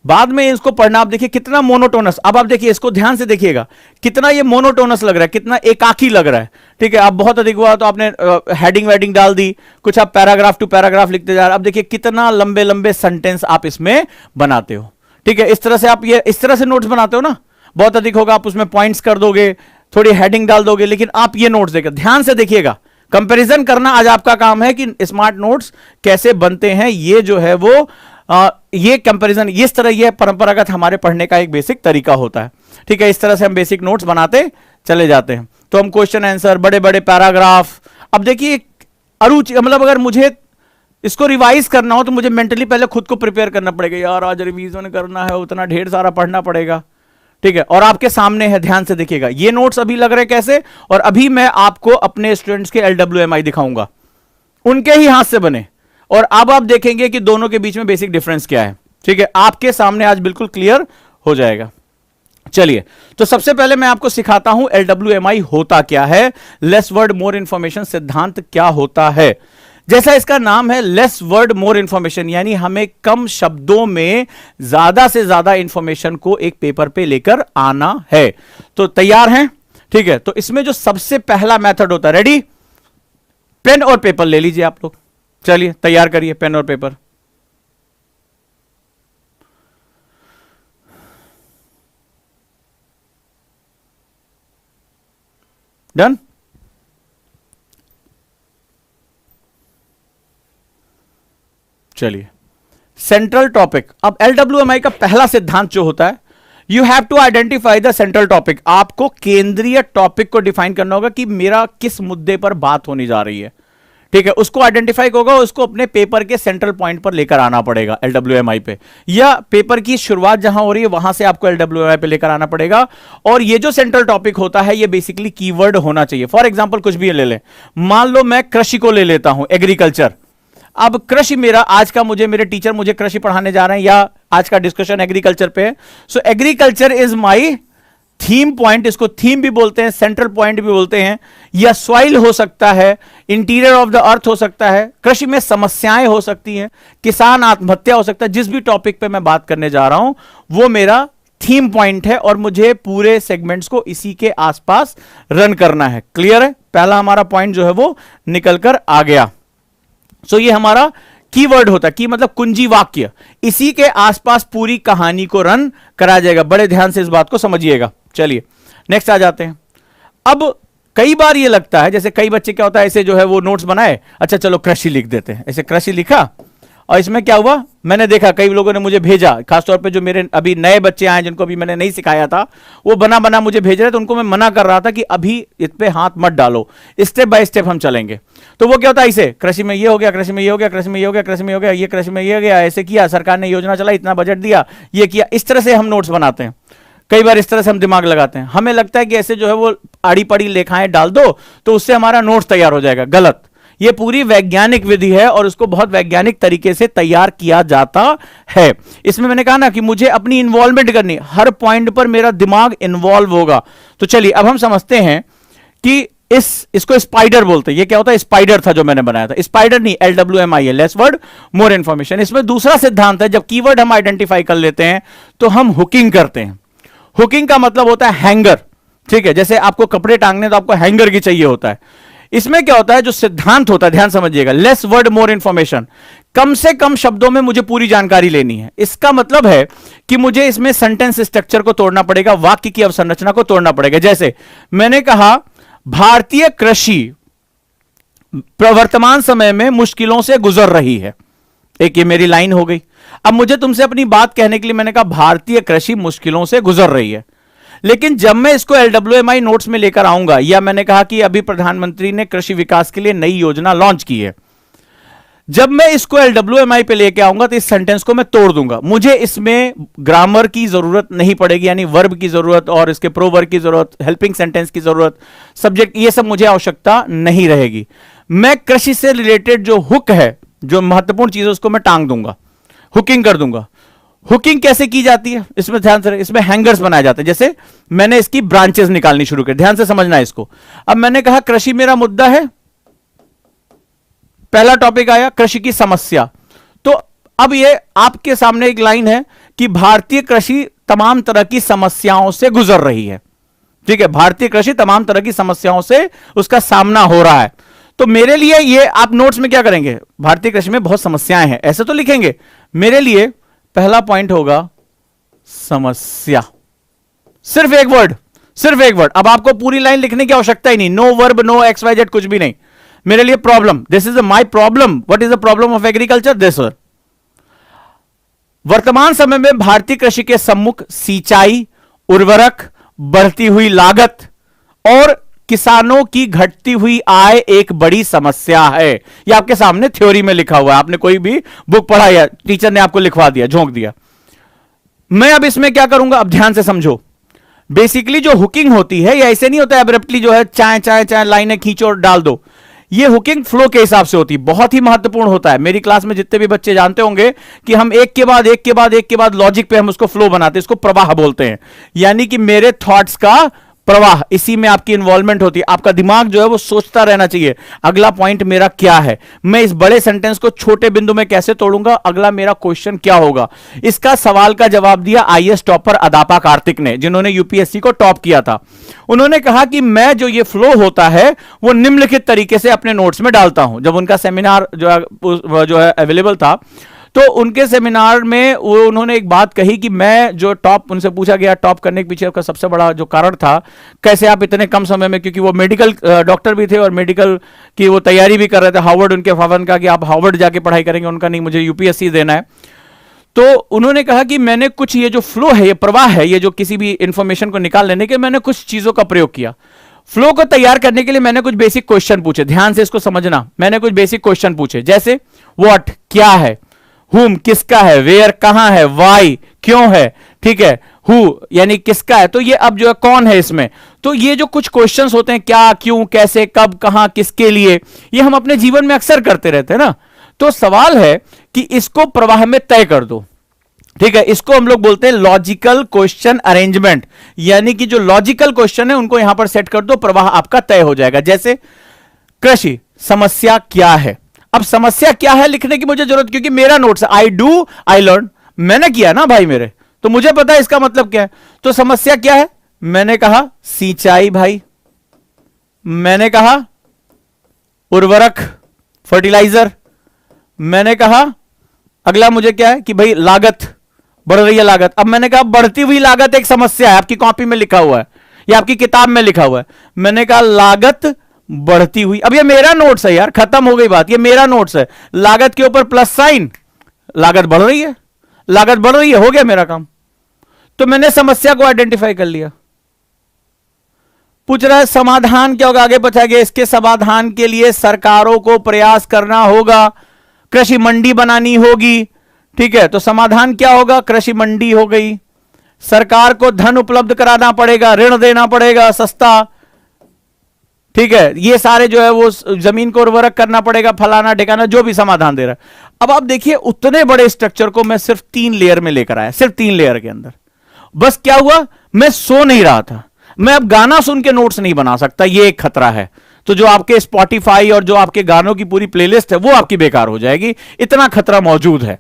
Speaker 1: बाद में इसको पढ़ना, आप देखिए कितना मोनोटोनस, अब आप देखिए इसको ध्यान से देखिएगा कितना ये मोनोटोनस लग रहा है, कितना एकाकी लग रहा है। ठीक है, अब बहुत अधिक हुआ तो आपने हेडिंग वेडिंग डाल दी, कुछ आप पैराग्राफ टू पैराग्राफ लिखते जा रहे हैं, अब देखिए कितना लंबे लंबे सेंटेंस आप इसमें बनाते हो। ठीक है, इस तरह से आप ये इस तरह से नोट्स बनाते हो ना, बहुत अधिक होगा, आप उसमें पॉइंट्स कर दोगे, थोड़ी हेडिंग डाल दोगे, लेकिन आप ये नोट्स देखिए, ध्यान से देखिएगा, कंपैरिजन करना आज आपका काम है कि स्मार्ट नोट्स कैसे बनते हैं। ये जो है वो ये कंपैरिजन, इस तरह ये परंपरागत हमारे पढ़ने का एक बेसिक तरीका होता है। ठीक है, इस तरह से हम बेसिक नोट्स बनाते चले जाते हैं। तो हम क्वेश्चन आंसर, बड़े बड़े पैराग्राफ, अब देखिए अरुचि, मतलब अगर मुझे इसको रिवाइज करना हो तो मुझे मेंटली पहले खुद को प्रिपेयर करना पड़ेगा, यार आज रिवीजन करना है, उतना ढेर सारा पढ़ना पड़ेगा। ठीक है, और आपके सामने है, ध्यान से देखिएगा, ये नोट्स अभी लग रहे कैसे, और अभी मैं आपको अपने स्टूडेंट्स के LWMI दिखाऊंगा, उनके ही हाथ से बने, और अब आप देखेंगे कि दोनों के बीच में बेसिक डिफरेंस क्या है। ठीक है, आपके सामने आज बिल्कुल क्लियर हो जाएगा। चलिए, तो सबसे पहले मैं आपको सिखाता हूं LWMI होता क्या है, लेस वर्ड मोर इंफॉर्मेशन सिद्धांत क्या होता है। जैसा इसका नाम है, लेस वर्ड मोर इंफॉर्मेशन, यानी हमें कम शब्दों में ज्यादा से ज्यादा इंफॉर्मेशन को एक पेपर पे लेकर आना है। तो तैयार हैं? ठीक है, तो इसमें जो सबसे पहला मेथड होता है, रेडी, पेन और पेपर ले लीजिए आप लोग, चलिए तैयार करिए पेन और पेपर। डन। चलिए सेंट्रल टॉपिक। अब एलडब्ल्यूएमआई का पहला सिद्धांत जो होता है, you have to identify the central topic. आपको केंद्रीय टॉपिक को डिफाइन करना होगा कि मेरा किस मुद्दे पर बात होने जा रही है, ठीक है। उसको आइडेंटिफाई होगा, उसको अपने पेपर के सेंट्रल पॉइंट पर लेकर आना पड़ेगा एलडब्ल्यूएमआई पे, या पेपर की शुरुआत जहां हो रही है वहां से आपको एलडब्ल्यूएमआई पे लेकर आना पड़ेगा। और ये जो सेंट्रल टॉपिक होता है ये बेसिकली कीवर्ड होना चाहिए। फॉर एग्जांपल कुछ भी ले लें, मान लो मैं कृषि को ले लेता हूं, एग्रीकल्चर। अब कृषि मेरा आज का, मेरे टीचर मुझे कृषि पढ़ाने जा रहे हैं, या आज का डिस्कशन एग्रीकल्चर पे है। सो agriculture is my theme point. इसको थीम भी बोलते हैं, सेंट्रल पॉइंट भी बोलते हैं, या सॉइल हो सकता है, इंटीरियर ऑफ द अर्थ हो सकता है, कृषि में समस्याएं हो सकती हैं, किसान आत्महत्या हो सकता है। जिस भी टॉपिक पे मैं बात करने जा रहा हूं वो मेरा थीम पॉइंट है और मुझे पूरे सेगमेंट्स को इसी के आसपास रन करना है। क्लियर है? पहला हमारा पॉइंट जो है वो निकल कर आ गया। सो ये हमारा कीवर्ड होता है, की मतलब कुंजी वाक्य, इसी के आसपास पूरी कहानी को रन करा जाएगा। बड़े ध्यान से इस बात को समझिएगा। चलिए नेक्स्ट आ जाते हैं। अब कई बार ये लगता है, जैसे कई बच्चे क्या होता है, ऐसे जो है वो नोट्स बनाए, अच्छा चलो कृषि लिख देते हैं, ऐसे कृषि लिखा, और इसमें क्या हुआ, मैंने देखा कई लोगों ने मुझे भेजा, खासतौर पे जो मेरे अभी नए बच्चे आए जिनको अभी मैंने नहीं सिखाया था, वो बना बना मुझे भेज रहे थे। उनको मैं मना कर रहा था कि अभी इस पे हाथ मत डालो, स्टेप बाय स्टेप हम चलेंगे। तो वो क्या होता है, इसे कृषि में ये हो गया, कृषि में ये हो गया, कृषि में ये हो गया, कृषि में ये हो गया, ये कृषि में ये हो गया, ऐसे किया, सरकार ने योजना चलाई, इतना बजट दिया, ये किया। इस तरह से हम नोट्स बनाते हैं। कई बार इस तरह से हम दिमाग लगाते हैं, हमें लगता है कि ऐसे जो है वो आड़ी पड़ी लेखाएं डाल दो तो उससे हमारा नोट्स तैयार हो जाएगा। गलत। ये पूरी वैज्ञानिक विधि है और उसको बहुत वैज्ञानिक तरीके से तैयार किया जाता है। इसमें मैंने कहा ना कि मुझे अपनी इन्वॉल्वमेंट करनी, हर पॉइंट पर मेरा दिमाग इन्वॉल्व होगा। तो चलिए अब हम समझते हैं कि इसको स्पाइडर बोलते हैं। ये क्या होता है, स्पाइडर था जो मैंने बनाया था, स्पाइडर नहीं, एलडब्ल्यूएमआई है, लेस वर्ड मोर इंफॉर्मेशन। इसमें दूसरा सिद्धांत है, जब कीवर्ड हम आइडेंटिफाई कर लेते हैं तो हम हुकिंग करते हैं। हुकिंग का मतलब होता है हैंगर, ठीक है। जैसे आपको कपड़े टांगने तो आपको हैंगर की चाहिए होता है। इसमें क्या होता है, जो सिद्धांत होता है, ध्यान समझिएगा, लेस वर्ड मोर इंफॉर्मेशन, कम से कम शब्दों में मुझे पूरी जानकारी लेनी है। इसका मतलब है कि मुझे इसमें सेंटेंस स्ट्रक्चर को तोड़ना पड़ेगा, वाक्य की अवसंरचना को तोड़ना पड़ेगा। जैसे मैंने कहा भारतीय कृषि वर्तमान समय में मुश्किलों से गुजर रही है, एक ये मेरी लाइन हो गई। अब मुझे तुमसे अपनी बात कहने के लिए मैंने कहा भारतीय कृषि मुश्किलों से गुजर रही है, लेकिन जब मैं इसको एलडब्ल्यूएमआई नोट्स में लेकर आऊंगा, या मैंने कहा कि अभी प्रधानमंत्री ने कृषि विकास के लिए नई योजना लॉन्च की है, जब मैं इसको एलडब्ल्यूएमआई पे लेके आऊंगा तो इस सेंटेंस को मैं तोड़ दूंगा। मुझे इसमें ग्रामर की जरूरत नहीं पड़ेगी, यानी वर्ब की जरूरत और इसके प्रोवर्ब की जरूरत, हेल्पिंग सेंटेंस की जरूरत, सब्जेक्ट, ये सब मुझे आवश्यकता नहीं रहेगी। मैं कृषि से रिलेटेड जो हुक है, जो महत्वपूर्ण चीज है, उसको मैं टांग दूंगा, हुकिंग कर दूंगा। हुकिंग कैसे की जाती है, इसमें ध्यान से, इसमें हैंगर्स बनाए जाते हैं। जैसे मैंने इसकी ब्रांचेस निकालनी शुरू कर, ध्यान से समझना है इसको। अब मैंने कहा कृषि मेरा मुद्दा है, पहला टॉपिक आया कृषि की समस्या। तो अब ये आपके सामने एक लाइन है कि भारतीय कृषि तमाम तरह की समस्याओं से गुजर रही है, ठीक है। भारतीय कृषि तमाम तरह की समस्याओं से उसका सामना हो रहा है। तो मेरे लिए ये आप नोट्स में क्या करेंगे, भारतीय कृषि में बहुत समस्याएं हैं, ऐसे तो लिखेंगे। मेरे लिए पहला पॉइंट होगा समस्या, सिर्फ एक वर्ड, सिर्फ एक वर्ड। अब आपको पूरी लाइन लिखने की आवश्यकता ही नहीं, no verb, no X Y Z, कुछ भी नहीं। मेरे लिए problem, this is my problem, what is the problem of agriculture, this. वर्तमान समय में भारतीय कृषि के सम्मुख सिंचाई, उर्वरक, बढ़ती हुई लागत और किसानों की घटती हुई आय एक बड़ी समस्या है। यह आपके सामने थ्योरी में लिखा हुआ है, आपने कोई भी बुक पढ़ा या टीचर ने आपको लिखवा दिया, झोंक दिया। मैं अब इसमें क्या करूंगा, अब ध्यान से समझो। बेसिकली जो हुकिंग होती है, या ऐसे नहीं होता है एब्रप्टली जो है चाय चाय चाय लाइनें खींचो और डाल दो। ये हुकिंग फ्लो के हिसाब से होती है, बहुत ही महत्वपूर्ण होता है। मेरी क्लास में जितने भी बच्चे जानते होंगे कि हम एक के बाद एक के बाद एक के बाद लॉजिक पे हम उसको फ्लो बनाते हैं, इसको प्रवाह बोलते हैं। यानी कि मेरे थॉट्स का प्रवाह, इसी में आपकी इन्वॉल्वमेंट होती है। आपका दिमाग जो है वो सोचता रहना चाहिए, अगला पॉइंट मेरा क्या है, मैं इस बड़े सेंटेंस को छोटे बिंदु में कैसे तोड़ूंगा, अगला मेरा क्वेश्चन क्या होगा। इसका सवाल का जवाब दिया आईएएस टॉपर अदापा कार्तिक ने, जिन्होंने यूपीएससी को टॉप किया था। उन्होंने कहा कि मैं जो ये फ्लो होता है वो निम्नलिखित तरीके से अपने नोट्स में डालता हूं। जब उनका सेमिनार जो है अवेलेबल था, तो उनके सेमिनार में वो उन्होंने एक बात कही कि मैं जो टॉप, उनसे पूछा गया टॉप करने के पीछे का सबसे बड़ा जो कारण था, कैसे आप इतने कम समय में, क्योंकि वो मेडिकल डॉक्टर भी थे और मेडिकल की वो तैयारी भी कर रहे थे, हार्वर्ड उनके फादर का कि आप हार्वर्ड जाके पढ़ाई करेंगे, उनका नहीं, मुझे यूपीएससी देना है। तो उन्होंने कहा कि मैंने कुछ ये जो फ्लो है, ये प्रवाह है, ये जो किसी भी इंफॉर्मेशन को निकाल लेने के, मैंने कुछ चीजों का प्रयोग किया। फ्लो को तैयार करने के लिए मैंने कुछ बेसिक क्वेश्चन पूछे, ध्यान से इसको समझना। मैंने कुछ बेसिक क्वेश्चन पूछे, जैसे व्हाट क्या है, हुम किसका है, वेयर कहां है, वाई क्यों है, ठीक है, हु यानी किसका है, तो ये अब जो है कौन है इसमें। तो ये जो कुछ क्वेश्चंस होते हैं, क्या, क्यों, कैसे, कब, कहां, किसके लिए, ये हम अपने जीवन में अक्सर करते रहते हैं ना। तो सवाल है कि इसको प्रवाह में तय कर दो, ठीक है। इसको हम लोग बोलते हैं लॉजिकल क्वेश्चन अरेंजमेंट, यानी कि जो लॉजिकल क्वेश्चन है उनको यहां पर सेट कर दो, प्रवाह आपका तय हो जाएगा। जैसे कृषि समस्या क्या है, अब समस्या क्या है लिखने की मुझे जरूरत, क्योंकि मेरा notes I do I learn, मैंने किया ना भाई मेरे, तो मुझे पता है इसका मतलब क्या है। तो समस्या क्या है, मैंने कहा सिंचाई भाई, मैंने कहा उर्वरक फर्टिलाइजर, मैंने कहा अगला मुझे क्या है कि भाई लागत बढ़ रही है लागत। अब मैंने कहा बढ़ती हुई लागत एक समस्या है, आपकी कॉपी में लिखा हुआ है या आपकी किताब में लिखा हुआ है। मैंने कहा लागत बढ़ती हुई, अब ये मेरा नोट्स है यार, खत्म हो गई बात, ये मेरा नोट्स है। लागत के ऊपर प्लस साइन, लागत बढ़ रही है, लागत बढ़ रही है, हो गया मेरा काम। तो मैंने समस्या को आइडेंटिफाई कर लिया। पूछ रहा है समाधान क्या होगा, आगे पूछा गया इसके समाधान के लिए सरकारों को प्रयास करना होगा, कृषि मंडी बनानी होगी, ठीक है। तो समाधान क्या होगा, कृषि मंडी हो गई, सरकार को धन उपलब्ध कराना पड़ेगा, ऋण देना पड़ेगा सस्ता, ठीक है, ये सारे जो है वो जमीन को उर्वरक करना पड़ेगा, फलाना ठिकाना, जो भी समाधान दे रहा है। अब आप देखिए उतने बड़े स्ट्रक्चर को मैं सिर्फ 3 लेयर में लेकर आया, सिर्फ 3 लेयर के अंदर। बस क्या हुआ, मैं सो नहीं रहा था, मैं अब गाना सुन के नोट्स नहीं बना सकता, ये एक खतरा है। तो जो आपके स्पॉटिफाई और जो आपके गानों की पूरी प्लेलिस्ट है वो आपकी बेकार हो जाएगी, इतना खतरा मौजूद है।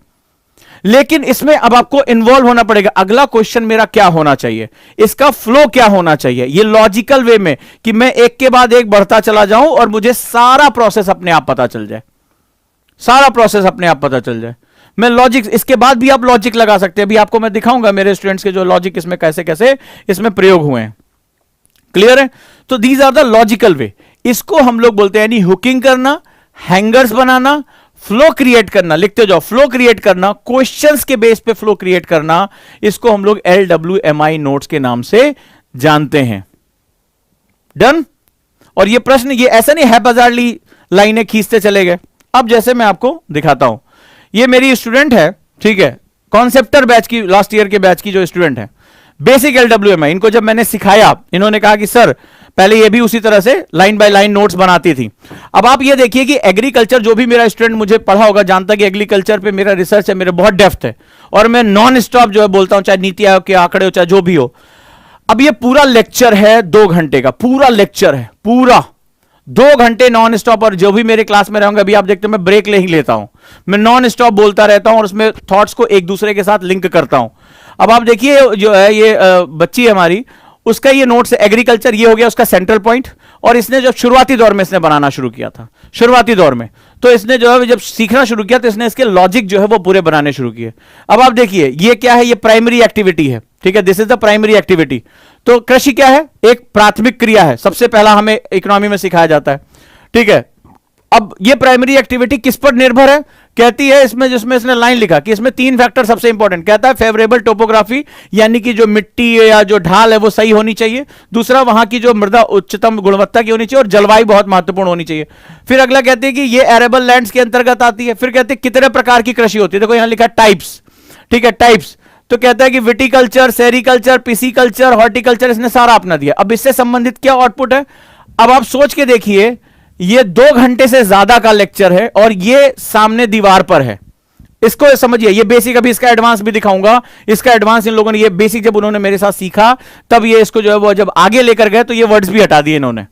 Speaker 1: लेकिन इसमें अब आपको इन्वॉल्व होना पड़ेगा। अगला क्वेश्चन मेरा क्या होना चाहिए, इसका फ्लो क्या होना चाहिए, ये लॉजिकल वे में कि मैं एक के बाद एक बढ़ता चला जाऊं और मुझे सारा प्रोसेस अपने आप पता चल जाए, सारा प्रोसेस अपने आप पता चल जाए। मैं लॉजिक, इसके बाद भी आप लॉजिक लगा सकते हैं, अभी आपको मैं दिखाऊंगा मेरे स्टूडेंट्स के जो लॉजिक इसमें कैसे कैसे इसमें प्रयोग हुए हैं। क्लियर है। तो these are the logical way, इसको हम लोग बोलते हैं यानी हुकिंग करना, हैंगर्स बनाना, फ्लो क्रिएट करना, लिखते जाओ, फ्लो क्रिएट करना, क्वेश्चंस के बेस पे फ्लो क्रिएट करना, इसको हम लोग LWMI नोट्स के नाम से जानते हैं। डन। और ये प्रश्न ये ऐसा नहीं हैपहजार्डली लाइनें खींचते चले गए। अब जैसे मैं आपको दिखाता हूं, ये मेरी स्टूडेंट है, ठीक है, कॉन्सेप्टर बैच की, लास्ट ईयर के बैच की जो स्टूडेंट है, बेसिक LWMI, इनको जब मैंने सिखाया, इन्होंने कहा कि सर पहले ये भी उसी तरह से लाइन बाय लाइन नोट्स बनाती थी। अब आप ये देखिए कि एग्रीकल्चर, जो भी मेरा स्टूडेंट मुझे पढ़ा होगा जानता कि एग्रीकल्चर पे मेरा रिसर्च है, मेरे बहुत डेप्थ है, और मैं नॉन स्टॉप जो है बोलता हूं, चाहे नीति आयोग के आंकड़े हो चाहे जो भी हो। अब ये पूरा लेक्चर है 2 घंटे का, पूरा लेक्चर है, पूरा 2 घंटे नॉन स्टॉप। और जो भी मेरे क्लास में रहूंगा, अभी आप देखते हो मैं ब्रेक ले ही लेता हूं, मैं नॉन स्टॉप बोलता रहता हूं और उसमें थॉट्स को एक दूसरे के साथ लिंक करता हूं। अब आप देखिए जो है ये बच्ची है हमारी, उसका ये नोट्स एग्रीकल्चर, ये हो गया उसका सेंट्रल पॉइंट। और इसने जब शुरुआती दौर में इसने बनाना शुरू किया था, शुरुआती दौर में, तो इसने जो है जब सीखना शुरू किया तो इसने इसके लॉजिक जो है वो पूरे बनाने शुरू किए। अब आप देखिए ये क्या है, ये प्राइमरी एक्टिविटी है, ठीक है, this is the primary activity. तो कृषि क्या है, एक प्राथमिक क्रिया है, सबसे पहला हमें इकोनॉमी में सिखाया जाता है, ठीक है। अब ये प्राइमरी एक्टिविटी किस पर निर्भर है, कहती है इसमें, जिसमें इसने लाइन लिखा कि इसमें 3 फैक्टर सबसे इंपॉर्टेंट, कहता है फेवरेबल टोपोग्राफी, यानी कि जो मिट्टी या जो ढाल है वो सही होनी चाहिए। दूसरा, वहां की जो मृदा उच्चतम गुणवत्ता की होनी चाहिए, और जलवायु बहुत महत्वपूर्ण होनी चाहिए। फिर अगला कहते हैं कि ये एरेबल लैंड्स के अंतर्गत आती है। फिर कहते हैं कितने प्रकार की कृषि होती है, देखो यहां लिखा टाइप्स, ठीक है, टाइप्स। तो कहता है कि विटिकल्चर, सेरिकल्चर, पिसिकल्चर, हॉर्टिकल्चर, इसने सारा अपना दिया। अब इससे संबंधित क्या आउटपुट है, अब आप सोच के देखिए, ये 2 घंटे से ज्यादा का लेक्चर है और ये सामने दीवार पर है। इसको समझिए, ये बेसिक, अभी इसका एडवांस भी दिखाऊंगा। इसका एडवांस इन लोगों ने, ये बेसिक जब उन्होंने मेरे साथ सीखा तब ये इसको जो है वो जब आगे लेकर गए तो ये वर्ड्स भी हटा दिए इन्होंने।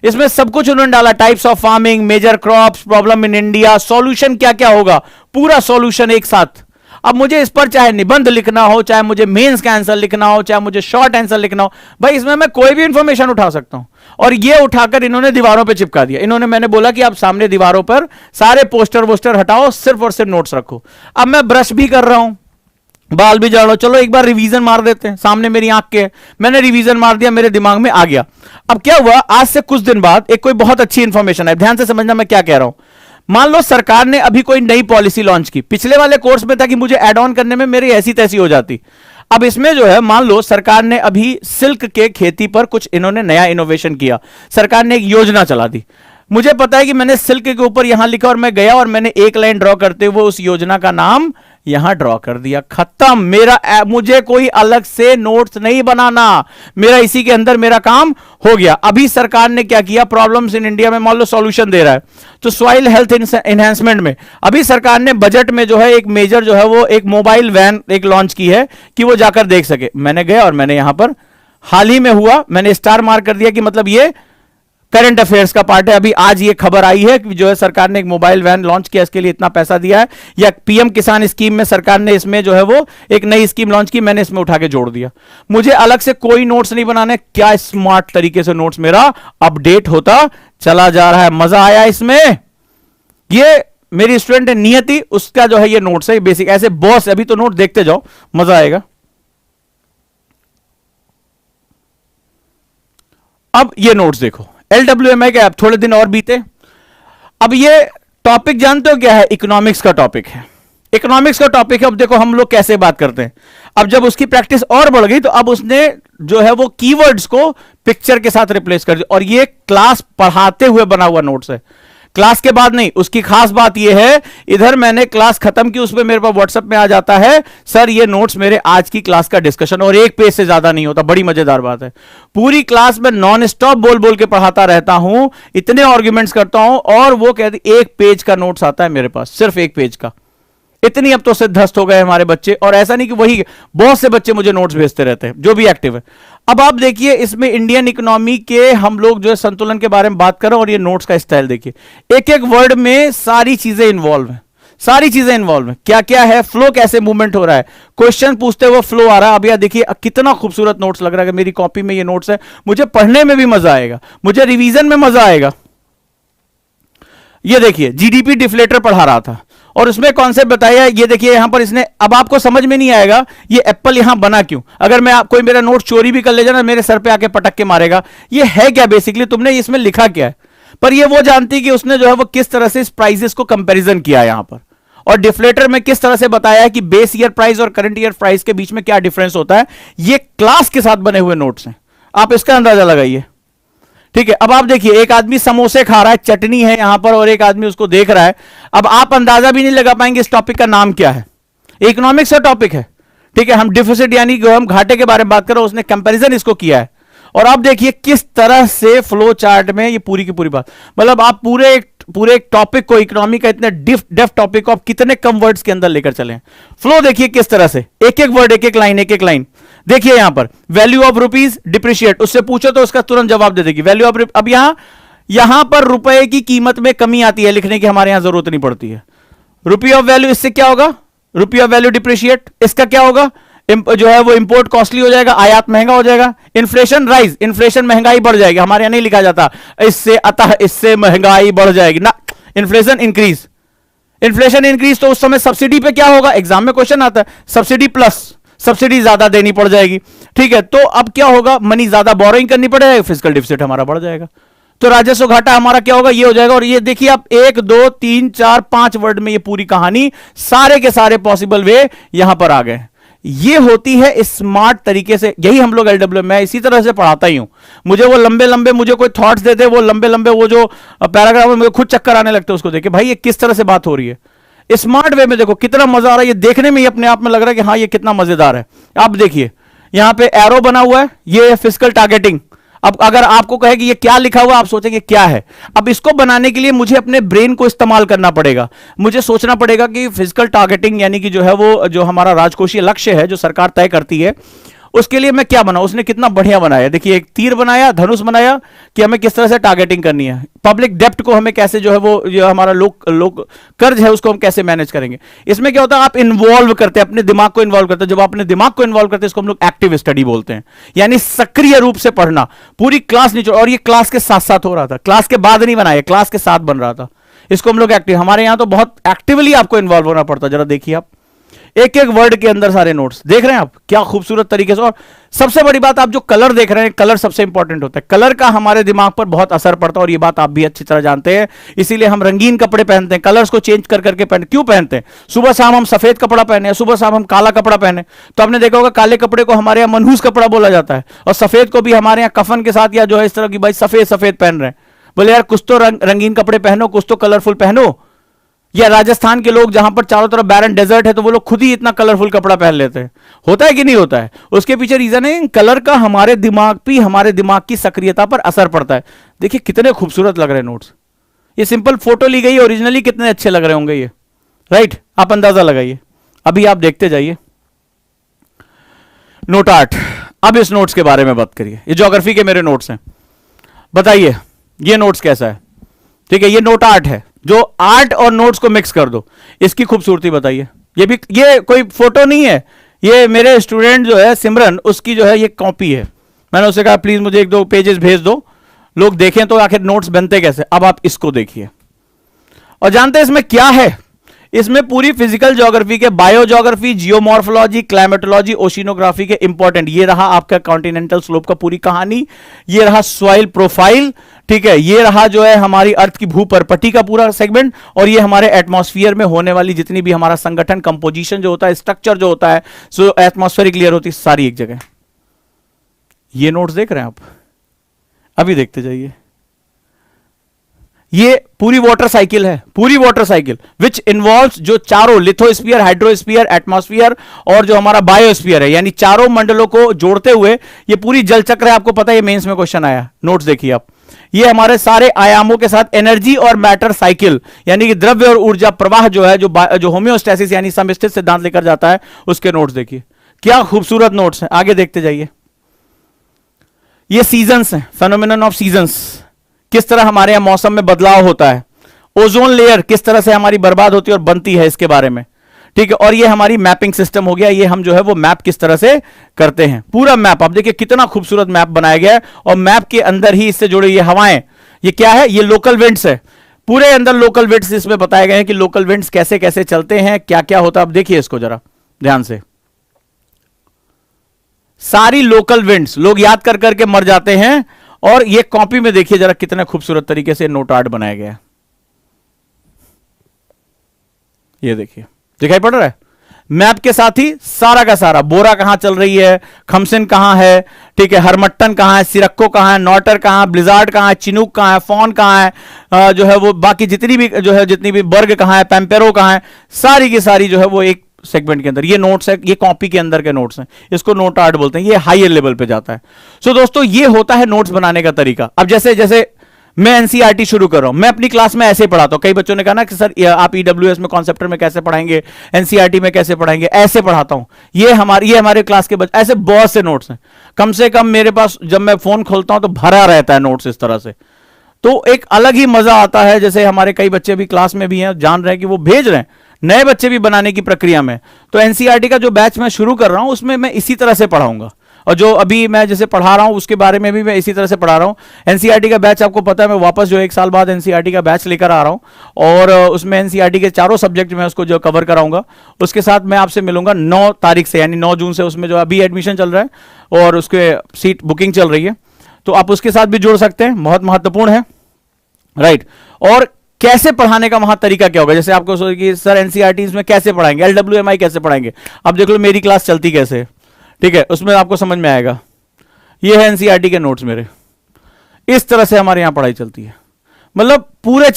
Speaker 1: इसमें सब कुछ उन्होंने डाला, types of farming, major crops, problem in India, solution क्या क्या होगा, पूरा सॉल्यूशन एक साथ। अब मुझे इस पर चाहे निबंध लिखना हो, चाहे मुझे मेंस का आंसर लिखना हो, चाहे मुझे शॉर्ट आंसर लिखना हो, भाई इसमें मैं कोई भी इंफॉर्मेशन उठा सकता हूं। और ये उठाकर इन्होंने दीवारों पे चिपका दिया। इन्होंने, मैंने बोला कि आप सामने दीवारों पर सारे पोस्टर वोस्टर हटाओ, सिर्फ और सिर्फ नोट्स रखो। अब मैं ब्रश भी कर रहा हूं, बाल भी झाड़ लो, चलो एक बार रिवीजन मार देते हैं, सामने मेरी आंख के, मैंने रिवीजन मार दिया, मेरे दिमाग में आ गया। अब क्या हुआ, आज से कुछ दिन बाद एक कोई बहुत अच्छी इंफॉर्मेशन है, ध्यान से समझना मैं क्या कह रहा हूं। मान लो सरकार ने अभी कोई नई पॉलिसी लॉन्च की, पिछले वाले कोर्स में था कि मुझे ऐड ऑन करने में मेरी ऐसी तैसी हो जाती, अब इसमें जो है मान लो सरकार ने अभी सिल्क के खेती पर कुछ इन्होंने नया इनोवेशन किया, सरकार ने एक योजना चला दी। मुझे पता है कि मैंने सिल्क के ऊपर यहां लिखा और मैं गया और मैंने एक लाइन ड्रॉ करते हुए उस योजना का नाम यहां ड्रॉ कर दिया, खत्म। मुझे कोई अलग से नोट्स नहीं बनाना, मेरा इसी के अंदर मेरा काम हो गया। अभी सरकार ने क्या किया, प्रॉब्लम्स इन इंडिया में मान लो सॉल्यूशन दे रहा है, तो सॉइल हेल्थ एनहांसमेंट में अभी सरकार ने बजट में जो है एक मेजर जो है वो एक मोबाइल वैन एक लॉन्च की है कि वो जाकर देख सके। मैंने गया और मैंने यहां पर हाल ही में हुआ, मैंने स्टार मार्क कर दिया कि मतलब ये करंट अफेयर्स का पार्ट है। अभी आज ये खबर आई है कि जो है सरकार ने एक मोबाइल वैन लॉन्च किया, इसके लिए इतना पैसा दिया है, या पीएम किसान स्कीम में सरकार ने इसमें जो है वो एक नई स्कीम लॉन्च की, मैंने इसमें उठा के जोड़ दिया। मुझे अलग से कोई नोट्स नहीं बनाने, क्या स्मार्ट तरीके से नोट्स मेरा अपडेट होता चला जा रहा है। मजा आया इसमें। ये मेरी स्टूडेंट है नियति, उसका जो है ये नोट्स है बेसिक, ऐसे बॉस अभी तो नोट देखते जाओ, मजा आएगा। अब ये नोट्स देखो, LWMI का, थोड़े दिन और बीते। अब ये टॉपिक जानते हो क्या है, इकोनॉमिक्स का टॉपिक है, इकोनॉमिक्स का टॉपिक है। अब देखो हम लोग कैसे बात करते हैं, अब जब उसकी प्रैक्टिस और बढ़ गई तो अब उसने जो है वो कीवर्ड्स को पिक्चर के साथ रिप्लेस कर दिया, और ये क्लास पढ़ाते हुए बना हुआ नोट्स है, क्लास के बाद नहीं। उसकी खास बात यह है, इधर मैंने क्लास खत्म की, उस पर मेरे पास व्हाट्सएप में आ जाता है, सर ये नोट्स मेरे आज की क्लास का डिस्कशन, और एक पेज से ज्यादा नहीं होता। बड़ी मजेदार बात है, पूरी क्लास में नॉन स्टॉप बोल बोल के पढ़ाता रहता हूं, इतने आर्ग्यूमेंट्स करता हूं, और वो कहते एक पेज का नोट्स आता है मेरे पास, सिर्फ एक पेज का। इतनी अब तो सिद्धस्त हो गए हमारे बच्चे, और ऐसा नहीं कि वही, बहुत से बच्चे मुझे नोट्स भेजते रहते हैं जो भी एक्टिव है। अब आप देखिए इसमें इंडियन इकोनॉमी के हम लोग जो है संतुलन के बारे में बात कर रहे हैं, और ये नोट्स का स्टाइल देखिए, एक एक वर्ड में सारी चीजें इन्वॉल्व हैं, सारी चीजें इन्वॉल्व हैं, क्या क्या है, फ्लो कैसे मूवमेंट हो रहा है, क्वेश्चन पूछते हुए फ्लो आ रहा है। अब यह देखिए कितना खूबसूरत नोट्स लग रहा है, मेरी कॉपी में ये नोट्स है, मुझे पढ़ने में भी मजा आएगा, मुझे रिवीजन में मजा आएगा। ये देखिए जीडीपी डिफ्लेटर पढ़ा रहा था, और उसमें कॉन्सेप्ट बताया, ये देखिए यहां पर इसने, अब आपको समझ में नहीं आएगा ये एप्पल यहां बना क्यों, अगर मैं कोई मेरा नोट चोरी भी कर ले जाना, मेरे सर पे आके पटक के मारेगा, ये है क्या बेसिकली, तुमने इसमें लिखा क्या है। पर ये वो जानती कि उसने जो है वो किस तरह से इस प्राइसेस को कंपैरिजन किया यहां पर, और डिफ्लेटर में किस तरह से बताया है कि बेस ईयर प्राइस और करंट ईयर प्राइस के बीच में क्या डिफरेंस होता है। ये क्लास के साथ बने हुए नोट्स हैं, आप इसका अंदाजा लगाइए। ठीक है, अब आप देखिए एक आदमी समोसे खा रहा है, चटनी है यहां पर, और एक आदमी उसको देख रहा है। अब आप अंदाजा भी नहीं लगा पाएंगे इस टॉपिक का नाम क्या है, इकोनॉमिक्स का टॉपिक है। ठीक है, हम डिफिसिट यानी कि हम घाटे के बारे में बात कर रहे हैं, उसने कंपैरिजन इसको किया है। और आप देखिए किस तरह से फ्लो चार्ट में ये पूरी की पूरी बात, मतलब आप पूरे एक टॉपिक को, इकोनॉमी का इतने डेफ टॉपिक को आप कितने कम वर्ड्स के अंदर लेकर चले। फ्लो देखिए किस तरह से, एक एक वर्ड, एक एक लाइन, एक एक लाइन। देखिए यहां पर वैल्यू ऑफ रुपीज डिप्रिशिएट, उससे पूछो तो उसका तुरंत जवाब दे देगी वैल्यू ऑफ। अब यहां पर रुपए की कीमत में कमी आती है, लिखने की हमारे यहां जरूरत नहीं पड़ती है। रुपी ऑफ वैल्यू, इससे क्या होगा, रुपी ऑफ वैल्यू डिप्रिशिएट, इसका क्या होगा, जो है वो इंपोर्ट कॉस्टली हो जाएगा, आयात महंगा हो जाएगा। इन्फ्लेशन राइज, इन्फ्लेशन महंगाई बढ़ जाएगी, हमारे यहां नहीं लिखा जाता इससे, अतः इससे महंगाई बढ़ जाएगी ना, इन्फ्लेशन इंक्रीज। इन्फ्लेशन इंक्रीज तो उस समय सब्सिडी पे क्या होगा, एग्जाम में क्वेश्चन आता है, सब्सिडी प्लस, सब्सिडी ज्यादा देनी पड़ जाएगी। ठीक है, तो अब क्या होगा, मनी ज्यादा बोरोइंग करनी पड़ेगी, फिजिकल डिफिसिट हमारा बढ़ जाएगा, तो राजस्व घाटा हमारा क्या होगा, ये हो जाएगा। और ये देखिए आप 1 2 3 4 5 वर्ड में ये पूरी कहानी, सारे के सारे पॉसिबल वे यहां पर आ गए। ये होती है स्मार्ट तरीके से, यही हम लोग LW मैं इसी तरह से पढ़ाता ही हूं। मुझे वो लंबे लंबे, मुझे कोई थॉट्स देते, वो लंबे लंबे वो जो पैराग्राफ है, मुझे खुद चक्कर आने लगते हैं उसको देख के, भाई ये किस तरह से बात हो रही है। स्मार्ट वे में देखो कितना मजा आ रहा है, ये देखने में ही अपने आप में लग रहा है कि हाँ ये कितना मजेदार है। आप देखिए यहां पे एरो बना हुआ है, ये फिस्कल टारगेटिंग। अब अगर आपको कहे कि ये क्या लिखा हुआ, आप सोचेंगे क्या है। अब इसको बनाने के लिए मुझे अपने ब्रेन को इस्तेमाल करना पड़ेगा, मुझे सोचना पड़ेगा कि फिजिकल टारगेटिंग यानी कि जो है वो जो हमारा राजकोषीय लक्ष्य है जो सरकार तय करती है, उसके लिए मैं क्या बनाऊं। उसने कितना बढ़िया बनाया, देखिए एक तीर बनाया, धनुष बनाया कि हमें किस तरह से टारगेटिंग करनी है, पब्लिक डेप्ट को हमें कैसे जो है वो जो हमारा लोक कर्ज है उसको हम कैसे मैनेज करेंगे। इसमें क्या होता है, आप इन्वॉल्व करते हैं, अपने दिमाग को इन्वॉल्व करते हैं। जब आप अपने दिमाग को इन्वॉल्व करते हैं इसको हम लोग एक्टिव स्टडी बोलते हैं, यानी सक्रिय रूप से पढ़ना, पूरी क्लास नहीं। और ये क्लास के साथ साथ हो रहा था, क्लास के बाद नहीं बनाया, क्लास के साथ बन रहा था। इसको हम लोग एक्टिव, हमारे यहां तो बहुत एक्टिवली आपको इन्वॉल्व होना पड़ता। जरा देखिए आप, एक एक वर्ड के अंदर सारे नोट्स देख रहे हैं आप, क्या खूबसूरत तरीके से। और सबसे बड़ी बात, आप जो कलर देख रहे हैं, कलर सबसे इंपॉर्टेंट होता है। कलर का हमारे दिमाग पर बहुत असर पड़ता है और ये बात आप भी अच्छी तरह जानते हैं, इसीलिए हम रंगीन कपड़े पहनते हैं, कलर्स को चेंज कर करके पहनते। क्यों पहनते हैं? सुबह शाम हम सफेद कपड़ा पहने, सुबह शाम हम काला कपड़ा पहने, तो आपने देखा होगा काले कपड़े को हमारे यहाँ मनहूस कपड़ा बोला जाता है, और सफेद को भी हमारे यहाँ कफन के साथ या जो है इस तरह की, भाई सफेद सफेद पहन रहे हैं। बोले यार कुछ तो रंगीन कपड़े पहनो, कुछ तो कलरफुल पहनो। या राजस्थान के लोग जहां पर चारों तरफ बैरन डेजर्ट है तो वो लोग खुद ही इतना कलरफुल कपड़ा पहन लेते हैं। होता है कि नहीं होता है? उसके पीछे रीजन है कलर का हमारे दिमाग पे, हमारे दिमाग की सक्रियता पर असर पड़ता है। देखिए कितने खूबसूरत लग रहे हैं नोट्स, ये सिंपल फोटो ली गई, ओरिजिनली कितने अच्छे लग रहे होंगे ये, राइट? आप अंदाजा लगाइए, अभी आप देखते जाइए। नोट 8, अब इस नोट्स के बारे में बात करिए। ये ज्योग्राफी के मेरे नोट्स हैं, बताइए ये नोट्स कैसा है? ठीक है, ये नोट 8 है, जो आर्ट और नोट्स को मिक्स कर दो, इसकी खूबसूरती बताइए। ये कोई फोटो नहीं है, ये मेरे स्टूडेंट जो है सिमरन, उसकी जो है ये कॉपी है। मैंने उससे कहा प्लीज मुझे 1-2 पेजेस भेज दो, लोग देखें तो आखिर नोट्स बनते कैसे। अब आप इसको देखिए और जानते हैं इसमें क्या है? इसमें पूरी फिजिकल ज्योग्राफी के, bio geography, geomorphology, climatology, oceanography के इंपॉर्टेंट, ये रहा आपका कॉन्टिनेंटल स्लोप का पूरी कहानी, ये रहा सॉइल प्रोफाइल, ठीक है, ये रहा जो है हमारी अर्थ की भूपरपट्टी का पूरा सेगमेंट, और ये हमारे एटमॉस्फेयर में होने वाली जितनी भी हमारा संगठन, कंपोजिशन जो होता है, स्ट्रक्चर जो होता है, सो एटमॉस्फेरिक लेयर होती है, सारी एक जगह। ये नोट्स देख रहे हैं आप, अभी देखते जाइए। ये पूरी वाटर साइकिल है, पूरी वाटर साइकिल विच इन्वॉल्व्स जो चारों लिथोस्फीयर, हाइड्रोस्फीयर, एटमॉस्फेयर और जो हमारा बायोस्फीयर है, यानी चारों मंडलों को जोड़ते हुए ये पूरी जल चक्र है। आपको पता है ये मेंस में क्वेश्चन आया, नोट्स देखिए आप। ये हमारे सारे आयामों के साथ एनर्जी और मैटर साइकिल, यानी कि द्रव्य और ऊर्जा प्रवाह जो है, जो होम्योस्टैसिस यानी समस्थित सिद्धांत लेकर जाता है, उसके नोट्स देखिए। क्या खूबसूरत नोट्स हैं, आगे देखते जाइए। ये सीजन्स हैं, फेनोमेनन ऑफ सीजन्स, किस तरह हमारे यहां मौसम में बदलाव होता है, ओजोन लेयर किस तरह से हमारी बर्बाद होती है और बनती है, इसके बारे में, ठीक है। और ये हमारी मैपिंग सिस्टम हो गया, ये हम जो है वो मैप किस तरह से करते हैं, पूरा मैप। आप देखिए कितना खूबसूरत मैप बनाया गया है, और मैप के अंदर ही इससे जुड़े ये हवाएं, ये क्या है, ये लोकल विंड्स है, पूरे अंदर लोकल विंड्स इसमें बताए गए हैं कि लोकल विंड्स कैसे कैसे चलते हैं, क्या क्या होता है। अब देखिए इसको जरा ध्यान से, सारी लोकल विंड्स लोग याद कर करके मर जाते हैं, और ये कॉपी में देखिए जरा कितने खूबसूरत तरीके से नोट आर्ट बनाया गया है। ये देखिए दिखाई पड़ रहा है, मैप के साथ ही सारा का सारा, बोरा कहां चल रही है, खमसिन कहां है, ठीक है, हरमट्टन कहां है, सिरक्को कहां है, नॉटर कहां है, ब्लिजार्ड कहां है, चिनूक कहां है, फॉन कहां है, जो है वो बाकी जितनी भी जो है जितनी भी बर्ग कहां है, पैम्पेरो कहां है, सारी की सारी जो है वो एक सेगमेंट के अंदर। ये नोट्स है, ये कॉपी के अंदर के नोट्स हैं, इसको नोट आर्ट बोलते हैं, ये हायर लेवल पे जाता है। सो दोस्तों ये होता है नोट्स बनाने का तरीका। अब जैसे जैसे मैं एनसीईआरटी शुरू कर रहा हूं, मैं अपनी क्लास में ऐसे पढ़ाता हूं। कई बच्चों ने कहा ना कि सर आप ईडब्ल्यूएस में कॉन्सेप्टर में कैसे पढ़ाएंगे, एनसीईआरटी में कैसे पढ़ाएंगे, ऐसे पढ़ाता हूं। ये हमारे क्लास के बच्चे, ऐसे बहुत से नोट्स हैं, कम से कम मेरे पास जब मैं फोन खोलता हूं तो भरा रहता है नोट्स इस तरह से। तो एक अलग ही मजा आता है। जैसे हमारे कई बच्चे भी क्लास में भी हैं, जान रहे हैं कि वो भेज रहे हैं, नए बच्चे भी बनाने की प्रक्रिया में। तो एनसीईआरटी का जो बैच मैं शुरू कर रहा हूं उसमें मैं इसी तरह से पढ़ाऊंगा, और जो अभी मैं जैसे पढ़ा रहा हूं उसके बारे में भी मैं इसी तरह से पढ़ा रहा हूं। एनसीईआरटी का बैच आपको पता है, मैं वापस जो 1 साल बाद एनसीईआरटी का बैच लेकर आ रहा हूं, और उसमें एनसीईआरटी के चारों सब्जेक्ट में उसको जो कवर कराऊंगा। उसके साथ मैं आपसे मिलूंगा 9 तारीख से, यानी 9 जून से। उसमें जो अभी एडमिशन चल रहा है और उसके सीट बुकिंग चल रही है, तो आप उसके साथ भी जुड़ सकते हैं, बहुत महत्वपूर्ण है, राइट। और कैसे पढ़ाने का वहां तरीका क्या होगा, जैसे आपको सोचे कि सर एनसीईआरटी में कैसे पढ़ाएंगे, एलडब्ल्यूएमआई कैसे पढ़ाएंगे, अब देख लो मेरी क्लास चलती कैसे, ठीक है, उसमें आपको समझ में आएगा। ये है एनसीईआरटी के नोट्स मेरे, इस तरह से हमारे यहां पढ़ाई चलती है। मतलब पूरे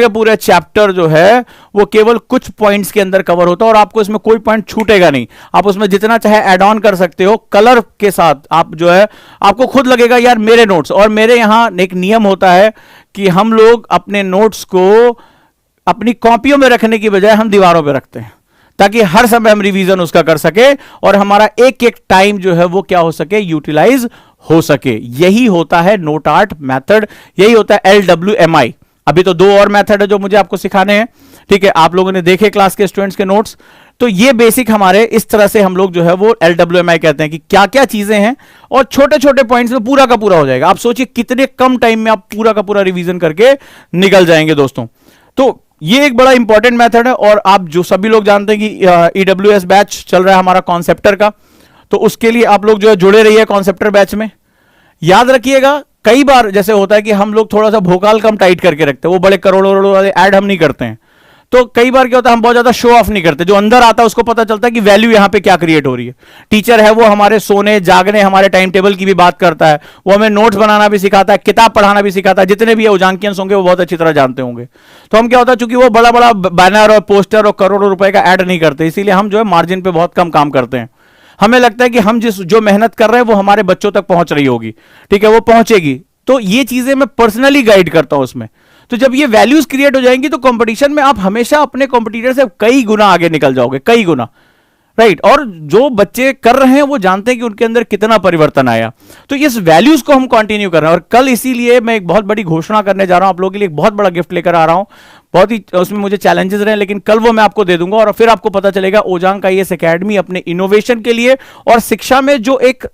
Speaker 1: के पूरे चैप्टर जो है वो केवल कुछ पॉइंट्स के अंदर कवर होता है और आपको इसमें कोई पॉइंट छूटेगा नहीं। आप उसमें जितना चाहे ऐड ऑन कर सकते हो कलर के साथ। आप जो है आपको खुद लगेगा यार मेरे नोट्स, और मेरे यहां एक नियम होता है कि हम लोग अपने नोट्स को अपनी कॉपियों में रखने की बजाय हम दीवारों पे रखते हैं, ताकि हर समय हम रिवीजन उसका कर सके और हमारा एक एक टाइम जो है वो क्या हो सके, यूटिलाइज हो सके। यही होता है नोट आर्ट मेथड, यही होता है LWMI। अभी तो 2 और मेथड है जो मुझे आपको सिखाने हैं, ठीक है। आप लोगों ने देखे क्लास के स्टूडेंट्स के नोट्स, तो ये बेसिक हमारे इस तरह से हम लोग जो है वो LWMI कहते हैं कि क्या क्या चीजें हैं, और छोटे छोटे पॉइंट्स में पूरा का पूरा हो जाएगा। आप सोचिए कितने कम टाइम में आप पूरा का पूरा रिवीजन करके निकल जाएंगे दोस्तों। तो ये एक बड़ा इंपॉर्टेंट मेथड है। और आप जो सभी लोग जानते हैं कि EWS बैच चल रहा है हमारा कॉन्सेप्टर का, तो उसके लिए आप लोग जो है जुड़े रहिए कॉन्सेप्टर बैच में। याद रखिएगा कई बार जैसे होता है कि हम लोग थोड़ा सा भोकाल कम टाइट करके रखते हैं, वो बड़े करोड़ों करोड़ों वाले ऐड हम नहीं करते हैं। तो कई बार क्या होता है हम बहुत ज्यादा शो ऑफ नहीं करते, जो अंदर आता है उसको पता चलता है कि वैल्यू यहां पे क्या क्रिएट हो रही है। टीचर है वो हमारे सोने जागने हमारे टाइम टेबल की भी बात करता है, वो हमें नोट्स बनाना भी सिखाता है, किताब पढ़ाना भी सिखाता है। जितने भी उजांकियंस होंगे वो बहुत अच्छी तरह जानते होंगे। तो हम क्या होता है चूंकि वो बड़ा बड़ा बैनर और पोस्टर और करोड़ों रुपए का ऐड नहीं करते, इसीलिए हम जो है मार्जिन पे बहुत कम काम करते हैं। हमें लगता है कि हम जो मेहनत कर रहे हैं वो हमारे बच्चों तक पहुंच रही होगी, ठीक है, वो पहुंचेगी। तो ये चीजें मैं पर्सनली गाइड करता हूं उसमें। तो जब ये वैल्यूज क्रिएट हो जाएंगी तो कंपटीशन में आप हमेशा अपने कॉम्पिटिटर से कई गुना आगे निकल जाओगे, कई गुना, राइट। और जो बच्चे कर रहे हैं वो जानते हैं कि उनके अंदर कितना परिवर्तन आया। तो इस वैल्यूज को हम कंटिन्यू कर रहे हैं। और कल इसीलिए मैं एक बहुत बड़ी घोषणा करने जा रहा हूं, आप लोगों के लिए एक बहुत बड़ा गिफ्ट लेकर आ रहा हूं। बहुत ही उसमें मुझे चैलेंजेस रहे, लेकिन कल वो मैं आपको दे दूंगा और फिर आपको पता चलेगा ओजांग IAS एकेडमी अपने इनोवेशन के लिए और शिक्षा में जो एक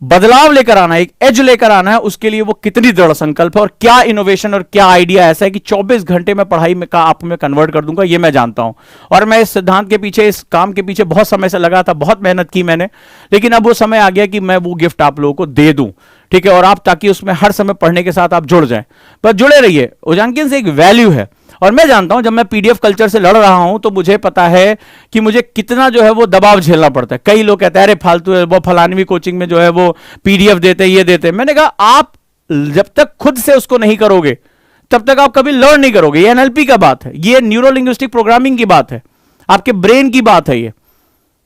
Speaker 1: बदलाव लेकर आना है, एक एज लेकर आना है, उसके लिए वो कितनी दृढ़ संकल्प है और क्या इनोवेशन और क्या आइडिया ऐसा है कि 24 घंटे में पढ़ाई में का आप में कन्वर्ट कर दूंगा, ये मैं जानता हूं। और मैं इस सिद्धांत के पीछे, इस काम के पीछे बहुत समय से लगा था, बहुत मेहनत की मैंने, लेकिन अब वो समय आ गया कि मैं वो गिफ्ट आप लोगों को दे दूं, ठीक है। और आप ताकि उसमें हर समय पढ़ने के साथ आप जुड़ जाएं, बस जुड़े रहिए। ओजांकिन से एक वैल्यू है और मैं जानता हूं जब मैं PDF कल्चर से लड़ रहा हूं तो मुझे पता है कि मुझे कितना जो है वो दबाव झेलना पड़ता है। कई लोग कहते हैं अरे फालतू है, वो फलानवी कोचिंग में जो है वो PDF देते ये देते। मैंने कहा आप जब तक खुद से उसको नहीं करोगे तब तक आप कभी लर्न नहीं करोगे। ये NLP का बात है, ये न्यूरो लिंग्विस्टिक प्रोग्रामिंग की बात है, आपके ब्रेन की बात है। ये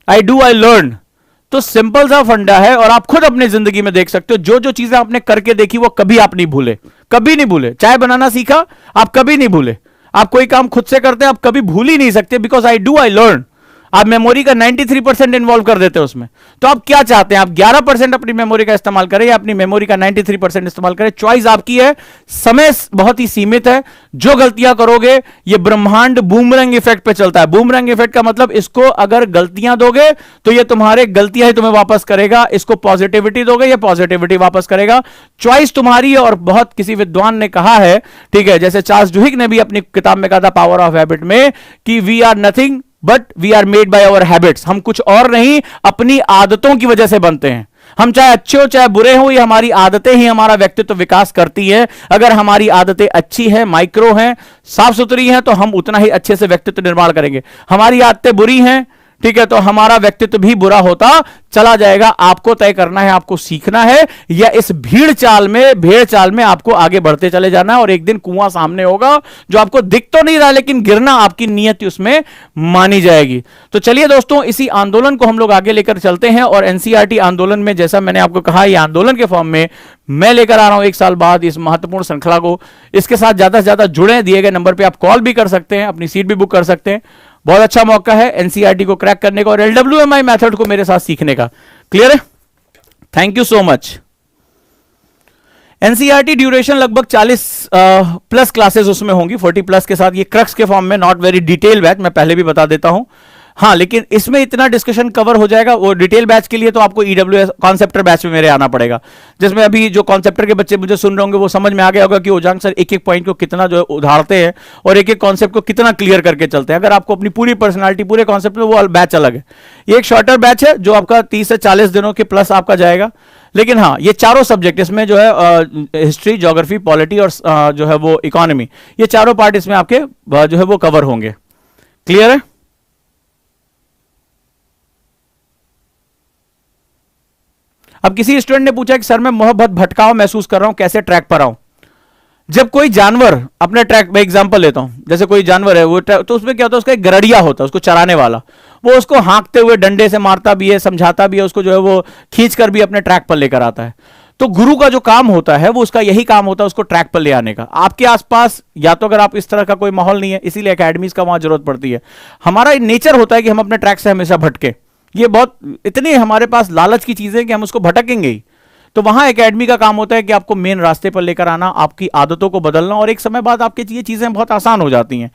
Speaker 1: आई डू आई लर्न, तो सिंपल सा फंडा है और आप खुद अपनी जिंदगी में देख सकते हो। जो जो चीजें आपने करके देखी वो कभी आप नहीं भूले, कभी नहीं भूले। चाय बनाना सीखा आप कभी नहीं भूले, आप कोई काम खुद से करते हैं आप कभी भूल ही नहीं सकते, because I do I learn. आप मेमोरी का 93% इन्वॉल्व कर देते हैं उसमें। तो आप क्या चाहते हैं, आप 11% अपनी मेमोरी का इस्तेमाल करें या अपनी मेमोरी का 93% इस्तेमाल करें, चॉइस आपकी है। समय बहुत ही सीमित है। जो गलतियां करोगे, ये ब्रह्मांड बूमरैंग इफेक्ट पे चलता है। बूमरैंग इफेक्ट का मतलब इसको अगर गलतियां दोगे तो ये तुम्हारे गलतियां ही तुम्हें वापस करेगा, इसको पॉजिटिविटी दोगे ये पॉजिटिविटी वापस करेगा। चॉइस तुम्हारी है। और बहुत किसी विद्वान ने कहा है, ठीक है, जैसे चार्ल्स डुहिक ने भी अपनी किताब में कहा था पावर ऑफ हैबिट में, कि we are nothing but we are made by our habits. हम कुछ और नहीं, अपनी आदतों की वजह से बनते हैं। हम चाहे अच्छे हो चाहे बुरे हो, ये हमारी आदतें ही हमारा व्यक्तित्व विकास करती है। अगर हमारी आदतें अच्छी हैं, माइक्रो हैं, साफ सुथरी हैं, तो हम उतना ही अच्छे से व्यक्तित्व निर्माण करेंगे। हमारी आदतें बुरी हैं, ठीक है, तो हमारा व्यक्तित्व भी बुरा होता चला जाएगा। आपको तय करना है, आपको सीखना है, या इस भेड़ चाल में आपको आगे बढ़ते चले जाना है। और एक दिन कुआं सामने होगा जो आपको दिख तो नहीं रहा, लेकिन गिरना आपकी नियति उसमें मानी जाएगी। तो चलिए दोस्तों, इसी आंदोलन को हम लोग आगे लेकर चलते हैं। और NCERT आंदोलन में, जैसा मैंने आपको कहा, यह आंदोलन के फॉर्म में मैं लेकर आ रहा हूं 1 साल बाद इस महत्वपूर्ण श्रृंखला को। इसके साथ ज्यादा से ज्यादा जुड़े, दिए गए नंबर पर आप कॉल भी कर सकते हैं, अपनी सीट भी बुक कर सकते हैं। बहुत अच्छा मौका है NCERT को क्रैक करने का और LWMI मेथड को मेरे साथ सीखने का। क्लियर है? Thank you so much. NCERT duration लगभग 40 प्लस क्लासेस उसमें होंगी, 40 प्लस के साथ। ये क्रक्स के फॉर्म में, नॉट वेरी डिटेल बैच, मैं पहले भी बता देता हूं। हाँ, लेकिन इसमें इतना डिस्कशन कवर हो जाएगा। वो डिटेल बैच के लिए तो आपको EWS कॉन्सेप्टर बैच में मेरे आना पड़ेगा, जिसमें अभी जो कॉन्सेप्टर के बच्चे मुझे सुन रहे होंगे वो समझ में आ गया होगा कि ओजांग सर एक एक पॉइंट को कितना जो उधारते हैं और एक एक कॉन्सेप्ट को कितना क्लियर करके चलते हैं। अगर आपको अपनी पूरी पर्सनालिटी, पूरे कॉन्सेप्ट में, वो बैच अलग है। ये एक शॉर्टर बैच है जो आपका 30 से 40 दिनों के प्लस आपका जाएगा। लेकिन हाँ, ये चारों सब्जेक्ट इसमें जो है, हिस्ट्री, ज्योग्राफी, पॉलिटी और जो है वो इकोनॉमी, ये चारों पार्ट इसमें आपके जो है वो कवर होंगे। क्लियर है? अब किसी स्टूडेंट ने पूछा कि सर मैं बहुत भटकाव महसूस कर रहा हूं, कैसे ट्रैक पर आऊं। जब कोई जानवर अपने ट्रैक में, एग्जांपल लेता हूं, जैसे कोई जानवर है वो तो उसमें क्या होता है, उसका एक गरड़िया होता है उसको चराने वाला, वो उसको हाँकते हुए डंडे से मारता भी है, समझाता भी है, उसको जो है वो खींच कर भी अपने ट्रैक पर लेकर आता है। तो गुरु का जो काम होता है वो उसका यही काम होता है, उसको ट्रैक पर ले आने का। आपके आसपास या तो अगर आप इस तरह का कोई माहौल नहीं है, इसीलिए एकेडमीज का वहां जरूरत पड़ती है। हमारा नेचर होता है कि हम अपने ट्रैक से हमेशा भटके, ये बहुत इतनी हमारे पास लालच की चीजें कि हम उसको भटकेंगे ही। तो वहां एकेडमी का काम होता है कि आपको मेन रास्ते पर लेकर आना, आपकी आदतों को बदलना, और एक समय बाद आपके ये चीजें बहुत आसान हो जाती हैं।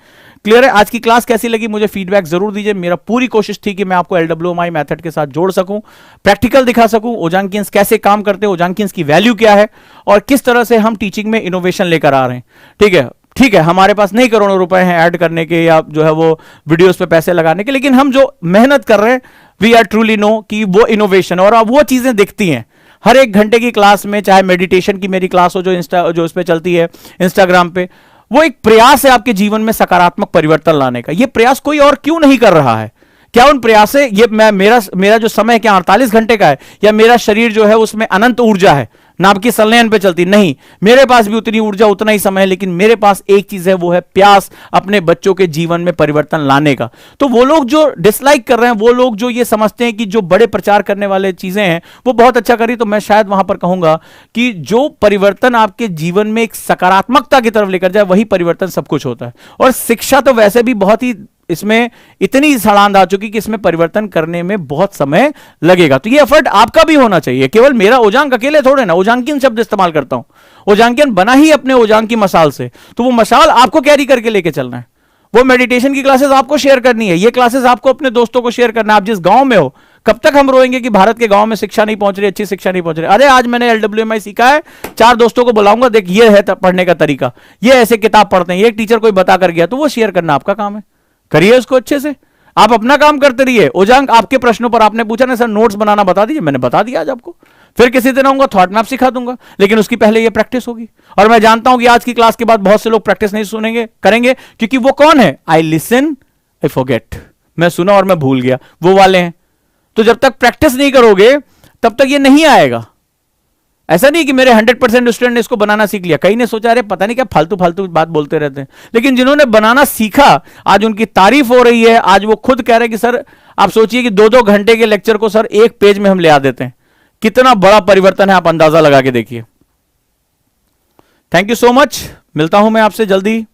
Speaker 1: क्लियर है? आज की क्लास कैसी लगी मुझे फीडबैक जरूर दीजिए। मेरा पूरी कोशिश थी कि मैं आपको LWMI मेथड के साथ जोड़ सकूं, प्रैक्टिकल दिखा सकूं, ओजांकियंस कैसे काम करते हैं, ओजांकियंस की वैल्यू क्या है, और किस तरह से हम टीचिंग में इनोवेशन लेकर आ रहे हैं। ठीक है, हमारे पास नहीं करोड़ों रुपए हैं ऐड करने के या जो है वो वीडियोस पे पैसे लगाने के, लेकिन हम जो मेहनत कर रहे हैं वी आर ट्रूली नो कि वो इनोवेशन, और अब वो चीजें दिखती हैं हर एक घंटे की क्लास में, चाहे मेडिटेशन की मेरी क्लास हो जो उस पे चलती है इंस्टाग्राम पे, वो एक प्रयास है आपके जीवन में सकारात्मक परिवर्तन लाने का। ये प्रयास कोई और क्यों नहीं कर रहा है? क्या उन प्रयास से ये मेरा जो समय है क्या 48 घंटे का है, या मेरा शरीर जो है उसमें अनंत ऊर्जा है, नाभ की संलयन पे चलती? नहीं, मेरे पास भी उतनी ऊर्जा उतना ही समय है, लेकिन मेरे पास एक चीज है, वो है प्यास अपने बच्चों के जीवन में परिवर्तन लाने का। तो वो लोग जो डिसलाइक कर रहे हैं, वो लोग जो ये समझते हैं कि जो बड़े प्रचार करने वाले चीजें हैं वो बहुत अच्छा करी, तो मैं शायद वहां पर कहूंगा कि जो परिवर्तन आपके जीवन में एक सकारात्मकता की तरफ लेकर जाए, वही परिवर्तन सब कुछ होता है। और शिक्षा तो वैसे भी बहुत ही इसमें इतनी सड़ांध आ चुकी कि इसमें परिवर्तन करने में बहुत समय लगेगा। तो ये एफर्ट आपका भी होना चाहिए, केवल मेरा ओजांक अकेले थोड़े ना, ओजांकियन शब्द इस्तेमाल करता हूं, ओजांकियन बना ही अपने ओजांक की मसाल से, तो वो मसाल आपको कैरी करके लेके चलना है। वो मेडिटेशन की क्लासेस आपको शेयर करनी है, ये क्लासेस आपको अपने दोस्तों को शेयर करना है। आप जिस गांव में हो, कब तक हम रोएंगे कि भारत के गांव में शिक्षा नहीं पहुंच रही, अच्छी शिक्षा नहीं पहुंच रही? अरे आज मैंने LWMI सीखा है, 4 दोस्तों को बुलाऊंगा, देख ये है पढ़ने का तरीका, ये ऐसे किताब पढ़ते हैं, ये एक टीचर कोई बता कर गया, तो वो शेयर करना आपका काम है, करिए उसको अच्छे से। आप अपना काम करते रहिए। ओजांक आपके प्रश्नों पर आपने पूछा ना सर नोट्स बनाना बता दीजिए, मैंने बता दिया आज आपको, फिर किसी दिन आऊंगा थॉट मैप सिखा दूंगा, लेकिन उसकी पहले ये प्रैक्टिस होगी। और मैं जानता हूं कि आज की क्लास के बाद बहुत से लोग प्रैक्टिस नहीं सुनेंगे करेंगे, क्योंकि वो कौन है? आई लिसन आई फॉरगेट, मैं सुना और मैं भूल गया, वो वाले हैं। तो जब तक प्रैक्टिस नहीं करोगे तब तक ये नहीं आएगा। ऐसा नहीं कि मेरे 100% स्टूडेंट ने इसको बनाना सीख लिया, कई ने सोचा अरे पता नहीं क्या फालतू फालतू बात बोलते रहते हैं, लेकिन जिन्होंने बनाना सीखा आज उनकी तारीफ हो रही है। आज वो खुद कह रहे हैं कि सर आप सोचिए कि 2-2 घंटे के लेक्चर को सर एक पेज में हम ले आ देते हैं, कितना बड़ा परिवर्तन है, आप अंदाजा लगा के देखिए। थैंक यू सो मच, मिलता हूं मैं आपसे जल्दी।